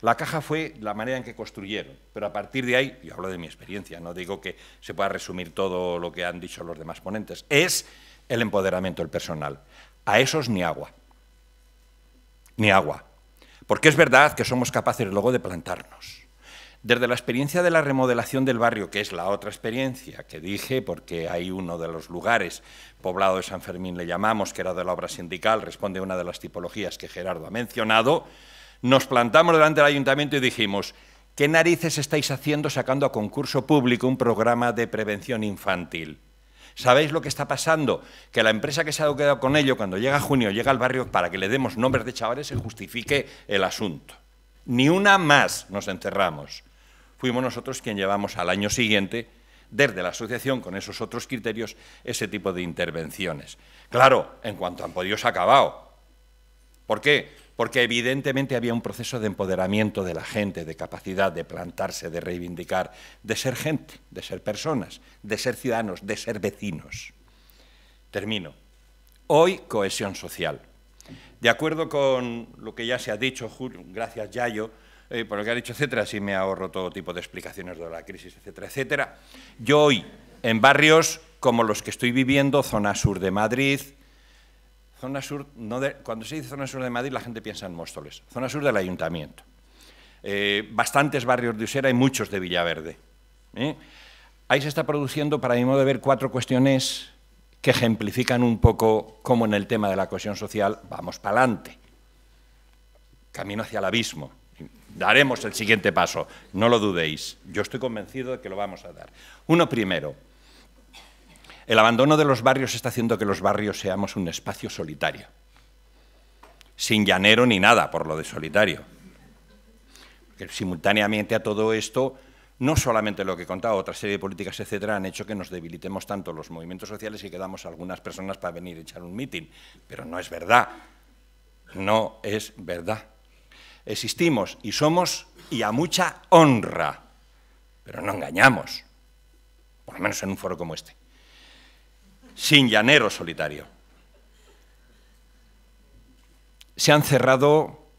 La caja fue la manera en que construyeron, pero a partir de ahí, yo hablo de mi experiencia, no digo que se pueda resumir todo lo que han dicho los demás ponentes, es el empoderamiento del personal. A esos ni agua. Ni agua. Porque es verdad que somos capaces luego de plantarnos. Desde la experiencia de la remodelación del barrio, que es la otra experiencia que dije, porque hay uno de los lugares, Poblado de San Fermín le llamamos, que era de la obra sindical, responde a una de las tipologías que Gerardo ha mencionado, nos plantamos delante del ayuntamiento y dijimos, ¿qué narices estáis haciendo sacando a concurso público un programa de prevención infantil? ¿Sabéis lo que está pasando? Que la empresa que se ha quedado con ello, cuando llega junio, llega al barrio para que le demos nombres de chavales, se justifique el asunto. Ni una más nos encerramos. Fuimos nosotros quien llevamos al año siguiente, desde la asociación, con esos otros criterios, ese tipo de intervenciones. Claro, en cuanto han podido se ha acabado. ¿Por qué? Porque evidentemente había un proceso de empoderamiento de la gente, de capacidad de plantarse, de reivindicar, de ser gente, de ser personas, de ser ciudadanos, de ser vecinos. Termino. Hoy, cohesión social. De acuerdo con lo que ya se ha dicho, Julio, gracias Yayo, por lo que ha dicho, etcétera, así me ahorro todo tipo de explicaciones de la crisis, etcétera, etcétera. Yo hoy, en barrios como los que estoy viviendo, zona sur de Madrid, zona sur, cuando se dice zona sur de Madrid, la gente piensa en Móstoles. Zona sur del Ayuntamiento. Bastantes barrios de Usera y muchos de Villaverde. Ahí se está produciendo, para mi modo de ver, 4 cuestiones que ejemplifican un poco cómo en el tema de la cohesión social vamos para adelante. Camino hacia el abismo. Daremos el siguiente paso, no lo dudéis. Yo estoy convencido de que lo vamos a dar. Uno primero. El abandono de los barrios está haciendo que los barrios seamos un espacio solitario, sin llanero ni nada por lo de solitario. Porque simultáneamente a todo esto, no solamente lo que he contado, otra serie de políticas, etcétera, han hecho que nos debilitemos tanto los movimientos sociales y quedamos algunas personas para venir a echar un mitin. Pero no es verdad, no es verdad. Existimos y somos, y a mucha honra, pero no engañamos, por lo menos en un foro como este. Sin llanero solitario. Se han cerrado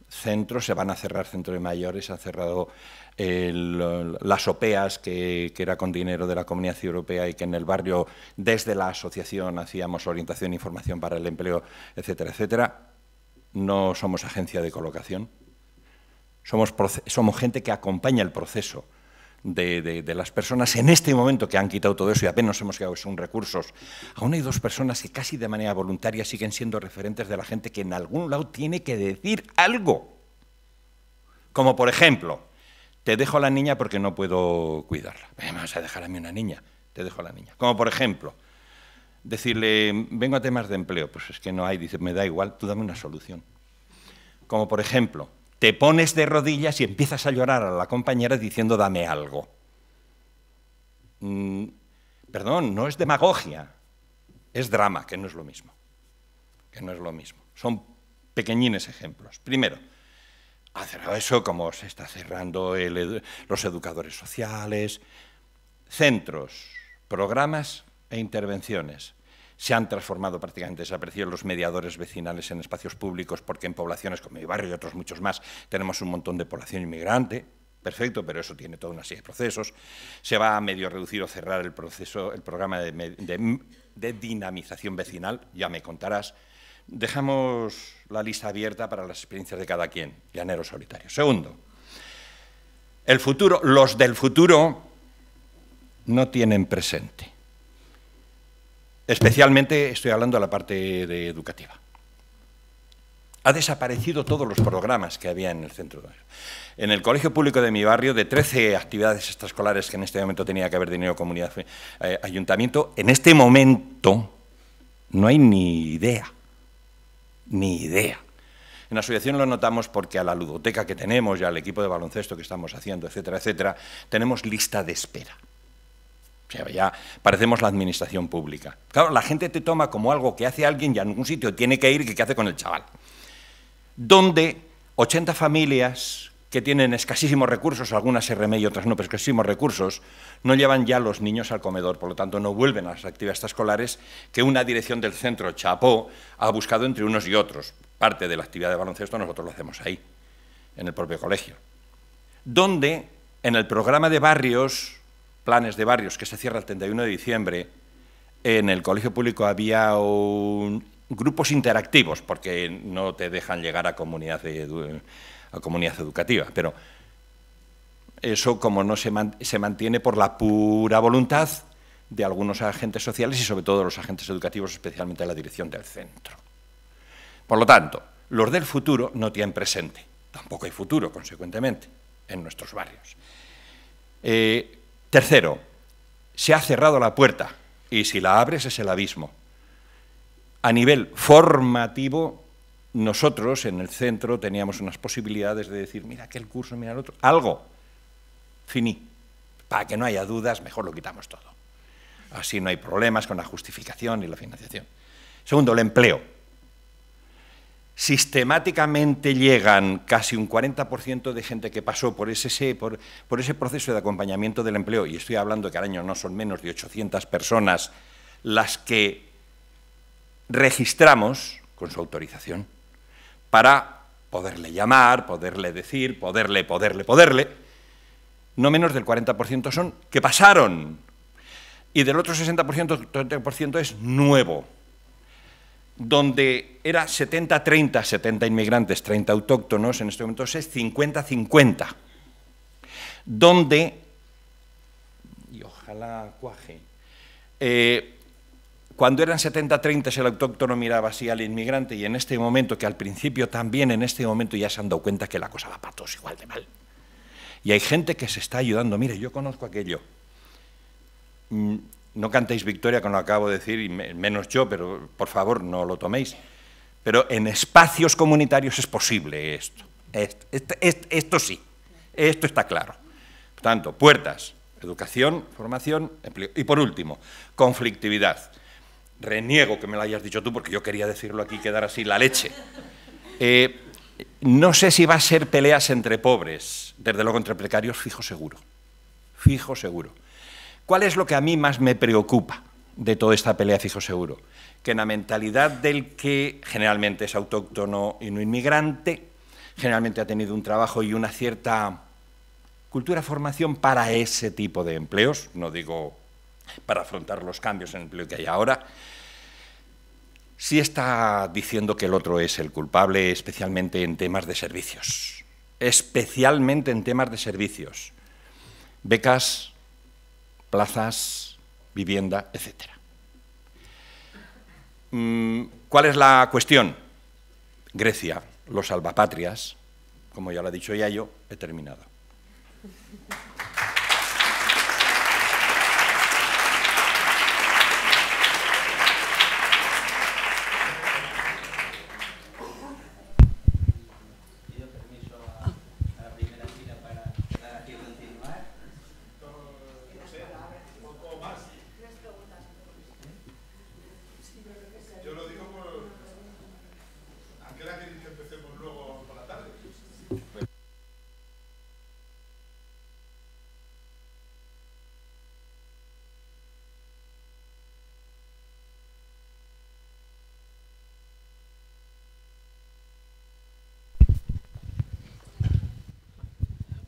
centros, se van a cerrar centros de mayores, se han cerrado las OPEAs, que era con dinero de la Comunidad Europea y que en el barrio, desde la asociación, hacíamos orientación e información para el empleo, etcétera, etcétera. No somos agencia de colocación, somos gente que acompaña el proceso de las personas en este momento que han quitado todo eso y apenas hemos quedado son recursos. Aún hay 2 personas que casi de manera voluntaria siguen siendo referentes de la gente que en algún lado tiene que decir algo. Como por ejemplo, te dejo a la niña porque no puedo cuidarla. ¿Me vas a dejar a mí una niña? Te dejo a la niña. Como por ejemplo, decirle, vengo a temas de empleo. Pues es que no hay, dice, me da igual, tú dame una solución. Como por ejemplo, te pones de rodillas y empiezas a llorar a la compañera diciendo dame algo. Perdón, no es demagogia, es drama, que no es lo mismo. Que no es lo mismo. Son pequeñines ejemplos. Primero, ha cerrado eso como se está cerrando los educadores sociales, centros, programas e intervenciones. Se han transformado prácticamente, desaparecido los mediadores vecinales en espacios públicos, porque en poblaciones como mi barrio y otros muchos más tenemos un montón de población inmigrante, perfecto, pero eso tiene toda una serie de procesos. Se va a medio reducir o cerrar el programa de de dinamización vecinal, ya me contarás. Dejamos la lista abierta para las experiencias de cada quien, llanero solitario. Segundo, el futuro, los del futuro no tienen presente. Especialmente estoy hablando de la parte educativa. Ha desaparecido todos los programas que había en el centro. En el colegio público de mi barrio, de 13 actividades extraescolares que en este momento tenía que haber dinero comunidad, ayuntamiento, en este momento no hay ni idea. Ni idea. En la asociación lo notamos porque a la ludoteca que tenemos y al equipo de baloncesto que estamos haciendo, etcétera, etcétera, tenemos lista de espera. O sea, ya parecemos la administración pública. Claro, la gente te toma como algo que hace alguien y a algún sitio tiene que ir y qué hace con el chaval. Donde 80 familias que tienen escasísimos recursos, algunas RMI y otras no, pero escasísimos recursos, no llevan ya los niños al comedor, por lo tanto no vuelven a las actividades extraescolares que una dirección del centro, Chapó, ha buscado entre unos y otros. Parte de la actividad de baloncesto nosotros lo hacemos ahí, en el propio colegio. Donde en el programa de barrios, planes de barrios, que se cierra el 31 de diciembre, en el colegio público había grupos interactivos, porque no te dejan llegar a comunidad educativa, pero eso como no se mantiene por la pura voluntad de algunos agentes sociales y sobre todo de los agentes educativos, especialmente la dirección del centro. Por lo tanto, los del futuro no tienen presente, tampoco hay futuro, consecuentemente, en nuestros barrios. Tercero, se ha cerrado la puerta y si la abres es el abismo. A nivel formativo, nosotros en el centro teníamos unas posibilidades de decir, mira aquel curso, mira el otro, algo, finí. Para que no haya dudas, mejor lo quitamos todo. Así no hay problemas con la justificación y la financiación. Segundo, el empleo. Sistemáticamente llegan casi un 40% de gente que pasó por ese proceso de acompañamiento del empleo, y estoy hablando que al año no son menos de 800 personas las que registramos con su autorización para poderle llamar, poderle decir, poderle, no menos del 40% son que pasaron, y del otro 60%, 30% es nuevo, donde era 70-30, 70 inmigrantes, 30 autóctonos, en este momento es 50-50, donde, y ojalá cuaje, cuando eran 70-30 el autóctono miraba así al inmigrante, y en este momento, que al principio también en este momento ya se han dado cuenta que la cosa va para todos igual de mal. Y hay gente que se está ayudando. Mire, yo conozco aquello. No cantéis victoria con lo que acabo de decir, y menos yo, pero por favor no lo toméis. Pero en espacios comunitarios es posible esto. Esto sí, esto está claro. Por tanto, puertas, educación, formación, empleo. Y por último, conflictividad. Reniego que me lo hayas dicho tú, porque yo quería decirlo aquí y quedar así la leche. No sé si va a ser peleas entre pobres, desde luego entre precarios, fijo seguro. Fijo seguro. ¿Cuál es lo que a mí más me preocupa de toda esta pelea fijo seguro? Que en la mentalidad del que generalmente es autóctono y no inmigrante, generalmente ha tenido un trabajo y una cierta cultura, formación para ese tipo de empleos, no digo para afrontar los cambios en el empleo que hay ahora, sí está diciendo que el otro es el culpable, especialmente en temas de servicios. Especialmente en temas de servicios. Becas, plazas, vivienda, etc. ¿Cuál es la cuestión? Grecia, los salvapatrias, como ya lo ha dicho Yayo, he terminado.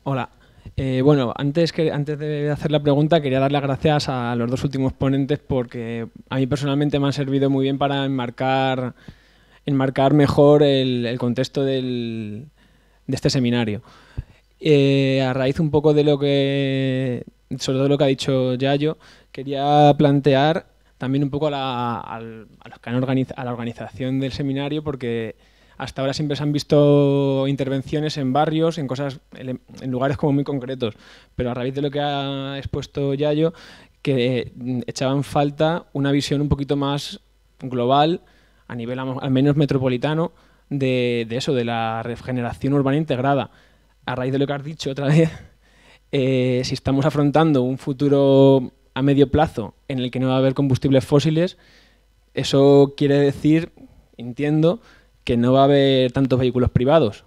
Hola, Bueno, antes de hacer la pregunta quería dar las gracias a los dos últimos ponentes porque a mí personalmente me han servido muy bien para enmarcar mejor el contexto de este seminario. A raíz un poco de sobre todo lo que ha dicho Yayo, quería plantear también un poco a la organización del seminario, porque hasta ahora siempre se han visto intervenciones en barrios, en lugares como muy concretos, pero a raíz de lo que ha expuesto Yayo, que echaban falta una visión un poquito más global, a nivel al menos metropolitano, de eso, de la regeneración urbana integrada. A raíz de lo que has dicho otra vez, si estamos afrontando un futuro a medio plazo en el que no va a haber combustibles fósiles, eso quiere decir, entiendo, que no va a haber tantos vehículos privados.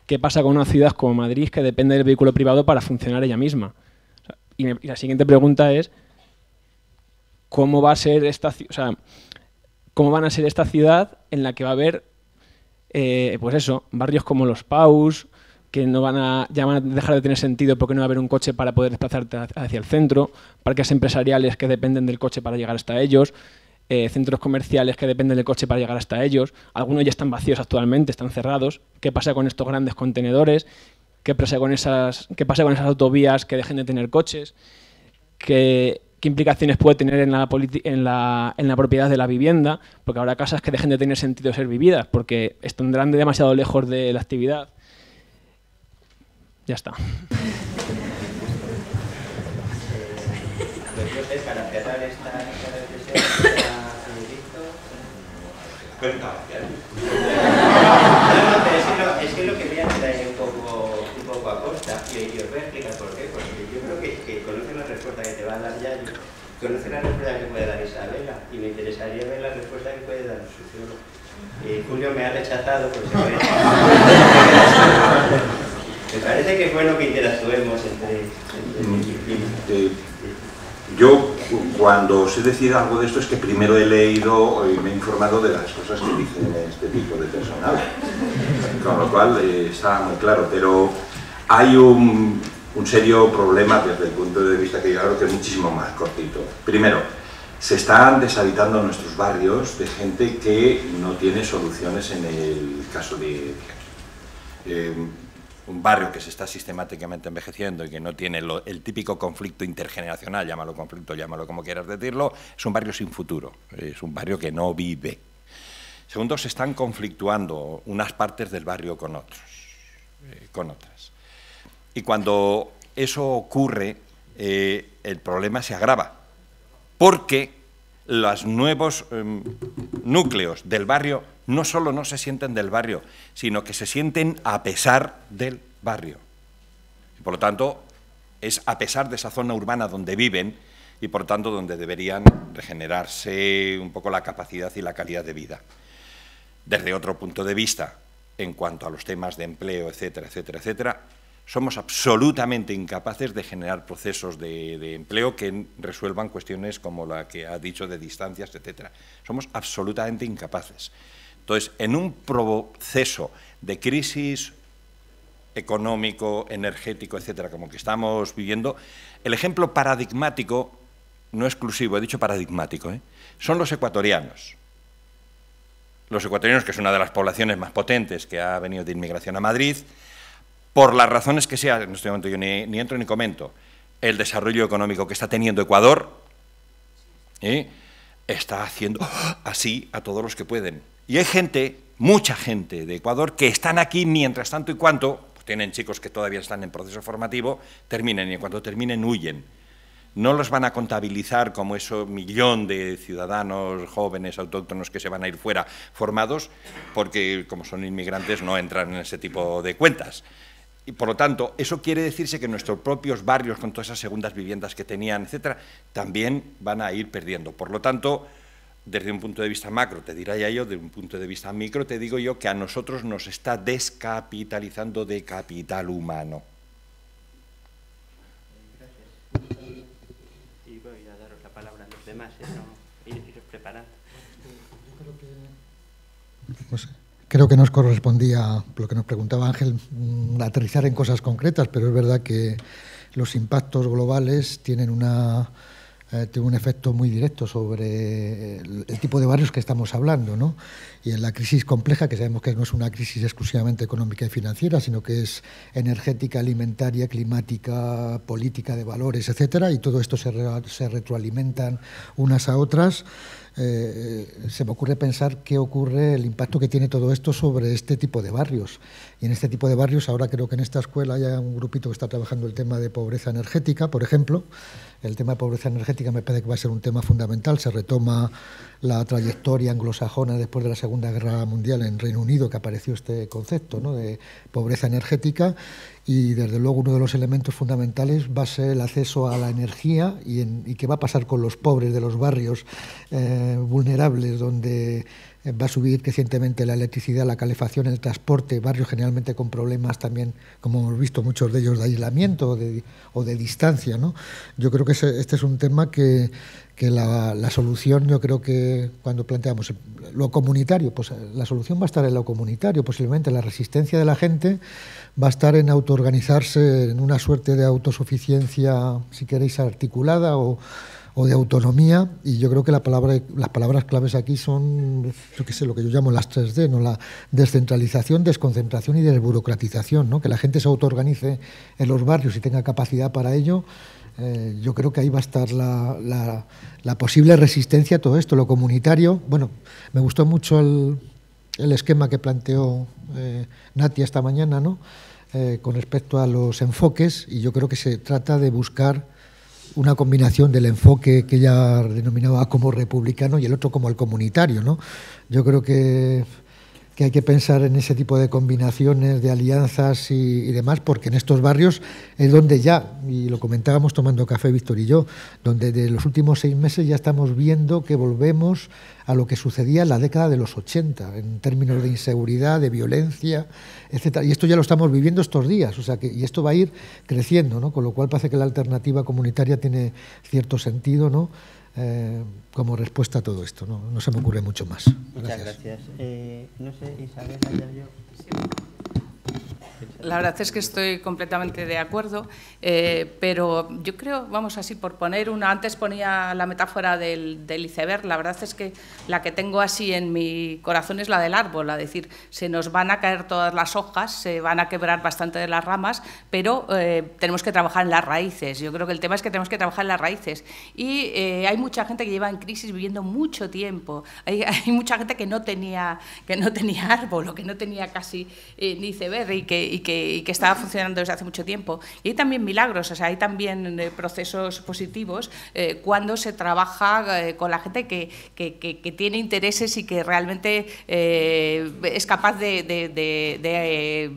¿Qué pasa con una ciudad como Madrid que depende del vehículo privado para funcionar ella misma? Y la siguiente pregunta es, ¿cómo va a ser cómo van a ser esta ciudad en la que va a haber, pues eso, barrios como los PAUs, que ya van a dejar de tener sentido porque no va a haber un coche para poder desplazarte hacia el centro, parques empresariales que dependen del coche para llegar hasta ellos, centros comerciales que dependen del coche para llegar hasta ellos, algunos ya están vacíos actualmente, están cerrados. ¿Qué pasa con estos grandes contenedores? ¿Qué pasa con esas autovías que dejen de tener coches? ¿Qué implicaciones puede tener en la propiedad de la vivienda? Porque habrá casas que dejen de tener sentido ser vividas porque estarán demasiado lejos de la actividad. Ya está. Para cerrar esta reflexión, es que lo quería traer un poco a costa y os voy a explicar por qué. Porque yo creo que conoce la respuesta que te va a dar Yayo, conoce la respuesta que puede dar Isabela, y me interesaría ver la respuesta que puede dar el sociólogo. Julio me ha rechazado, pues me parece que es bueno que interactuemos entre yo, cuando os he decidido algo de esto, es que primero he leído y me he informado de las cosas que dicen este tipo de personal, con lo cual está muy claro, pero hay un serio problema desde el punto de vista que yo creo que es muchísimo más cortito. Primero, se están deshabitando nuestros barrios de gente que no tiene soluciones en el caso de un barrio que se está sistemáticamente envejeciendo y que no tiene el típico conflicto intergeneracional, llámalo conflicto, llámalo como quieras decirlo, es un barrio sin futuro, es un barrio que no vive. Segundo, se están conflictuando unas partes del barrio con otras. Y cuando eso ocurre, el problema se agrava, porque los nuevos núcleos del barrio no solo no se sienten del barrio, sino que se sienten a pesar del barrio. Y por lo tanto, es a pesar de esa zona urbana donde viven y por lo tanto donde deberían regenerarse un poco la capacidad y la calidad de vida. Desde otro punto de vista, en cuanto a los temas de empleo, etcétera, etcétera, etcétera, somos absolutamente incapaces de generar procesos de empleo que resuelvan cuestiones como la que ha dicho de distancias, etcétera. Somos absolutamente incapaces. Entonces, en un proceso de crisis económico, energético, etcétera, como que estamos viviendo, el ejemplo paradigmático, no exclusivo, he dicho paradigmático, son los ecuatorianos. Los ecuatorianos, que es una de las poblaciones más potentes que ha venido de inmigración a Madrid, por las razones que sea, en este momento yo ni entro ni comento, el desarrollo económico que está teniendo Ecuador, está haciendo así a todos los que pueden. Y hay gente, mucha gente de Ecuador, que están aquí mientras tanto y cuanto, pues tienen chicos que todavía están en proceso formativo, terminen, y cuando terminen huyen. No los van a contabilizar como ese millón de ciudadanos jóvenes autóctonos que se van a ir fuera formados, porque como son inmigrantes no entran en ese tipo de cuentas. Y por lo tanto, eso quiere decirse que nuestros propios barrios, con todas esas segundas viviendas que tenían, etcétera, también van a ir perdiendo. Por lo tanto, desde un punto de vista macro, te dirá ya yo, desde un punto de vista micro, te digo yo que a nosotros nos está descapitalizando de capital humano. Gracias. Y voy a daros la palabra a los demás, ¿no? Iros preparando. No sé. Creo que nos correspondía, lo que nos preguntaba Ángel, aterrizar en cosas concretas, pero es verdad que los impactos globales tienen un efecto muy directo sobre el tipo de barrios que estamos hablando, ¿no? Y en la crisis compleja, que sabemos que no es una crisis exclusivamente económica y financiera, sino que es energética, alimentaria, climática, política, de valores, etcétera, y todo esto se retroalimentan unas a otras. Se me ocurre pensar qué ocurre, el impacto que tiene todo esto sobre este tipo de barrios. Y en este tipo de barrios, ahora creo que en esta escuela hay un grupito que está trabajando el tema de pobreza energética, por ejemplo. El tema de pobreza energética me parece que va a ser un tema fundamental. Se retoma la trayectoria anglosajona después de la Segunda Guerra Mundial en Reino Unido, que apareció este concepto, ¿no?, de pobreza energética, y desde luego uno de los elementos fundamentales va a ser el acceso a la energía y qué va a pasar con los pobres de los barrios vulnerables, donde va a subir crecientemente la electricidad, la calefacción, el transporte, barrios generalmente con problemas también, como hemos visto, muchos de ellos de aislamiento o de distancia, ¿no? Yo creo que este es un tema que la solución, yo creo que cuando planteamos lo comunitario, pues la solución va a estar en lo comunitario, posiblemente la resistencia de la gente va a estar en autoorganizarse, en una suerte de autosuficiencia, si queréis, articulada o de autonomía, y yo creo que las palabras claves aquí son, yo qué sé, lo que yo llamo las 3D, ¿no? La descentralización, desconcentración y desburocratización, ¿no? Que la gente se autoorganice en los barrios y tenga capacidad para ello. Yo creo que ahí va a estar la posible resistencia a todo esto, lo comunitario. Bueno, me gustó mucho el esquema que planteó Natia esta mañana, ¿no? Con respecto a los enfoques, y yo creo que se trata de buscar una combinación del enfoque que ella denominaba como republicano y el otro como el comunitario, ¿no? Yo creo que hay que pensar en ese tipo de combinaciones, de alianzas y demás, porque en estos barrios es donde ya, y lo comentábamos tomando café Víctor y yo, donde de los últimos 6 meses ya estamos viendo que volvemos a lo que sucedía en la década de los 80, en términos de inseguridad, de violencia, etcétera. Y esto ya lo estamos viviendo estos días, o sea y esto va a ir creciendo, ¿no? Con lo cual parece que la alternativa comunitaria tiene cierto sentido, ¿no? Como respuesta a todo esto, ¿no? No se me ocurre mucho más. Muchas gracias. No sé, Isabel, yo. La verdad es que estoy completamente de acuerdo, pero yo creo, vamos así, por poner una, antes ponía la metáfora del iceberg, la verdad es que la que tengo así en mi corazón es la del árbol, es decir, se nos van a caer todas las hojas, se van a quebrar bastante de las ramas, pero tenemos que trabajar en las raíces. Yo creo que el tema es que tenemos que trabajar en las raíces, y hay mucha gente que lleva en crisis viviendo mucho tiempo, hay mucha gente que no tenía árbol o que no tenía casi ni iceberg y que estaba funcionando desde hace mucho tiempo. Y hay también milagros, o sea, hay también procesos positivos cuando se trabaja con la gente que tiene intereses y que realmente es capaz de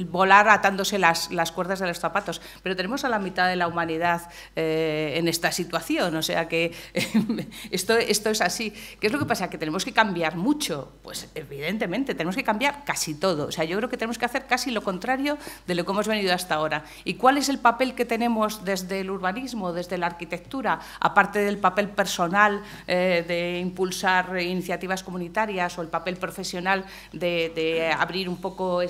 volar atándose las cuerdas de los zapatos. Pero tenemos a la mitad de la humanidad en esta situación, o sea que esto es así. ¿Qué es lo que pasa? ¿Que tenemos que cambiar mucho? Pues evidentemente, tenemos que cambiar casi todo. O sea, yo creo que tenemos que hacer casi lo contrario de lo que hemos venido hasta ahora. ¿Y cuál es el papel que tenemos desde el urbanismo, desde la arquitectura, aparte del papel personal de impulsar iniciativas comunitarias o el papel profesional de abrir un poco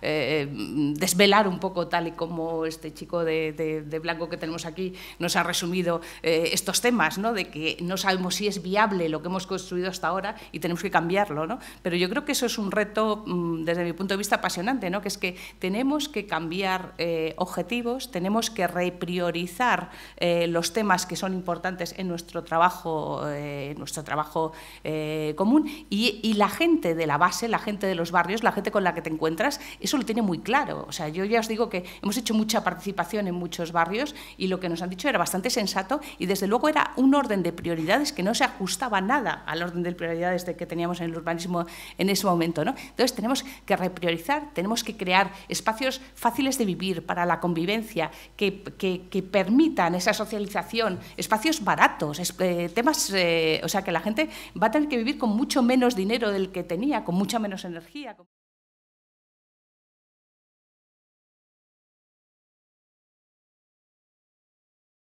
desvelar un poco, tal y como este chico de blanco que tenemos aquí nos ha resumido estos temas, ¿no? De que no sabemos si es viable lo que hemos construido hasta ahora y tenemos que cambiarlo, ¿no? Pero yo creo que eso es un reto, desde mi punto de vista, apasionante, ¿no? Que es que tenemos que cambiar objetivos, tenemos que repriorizar los temas que son importantes en nuestro trabajo común, y la gente de la base, la gente de los barrios, la gente con la que te encuentras, eso lo tiene muy claro. O sea, yo ya os digo que hemos hecho mucha participación en muchos barrios y lo que nos han dicho era bastante sensato, y desde luego era un orden de prioridades que no se ajustaba nada al orden de prioridades que teníamos en el urbanismo en ese momento, ¿no? Entonces tenemos que repriorizar, tenemos que crear espacios fáciles de vivir para la convivencia, que permitan esa socialización, espacios baratos, temas, o sea, que la gente va a tener que vivir con mucho menos dinero del que tenía, con mucha menos energía.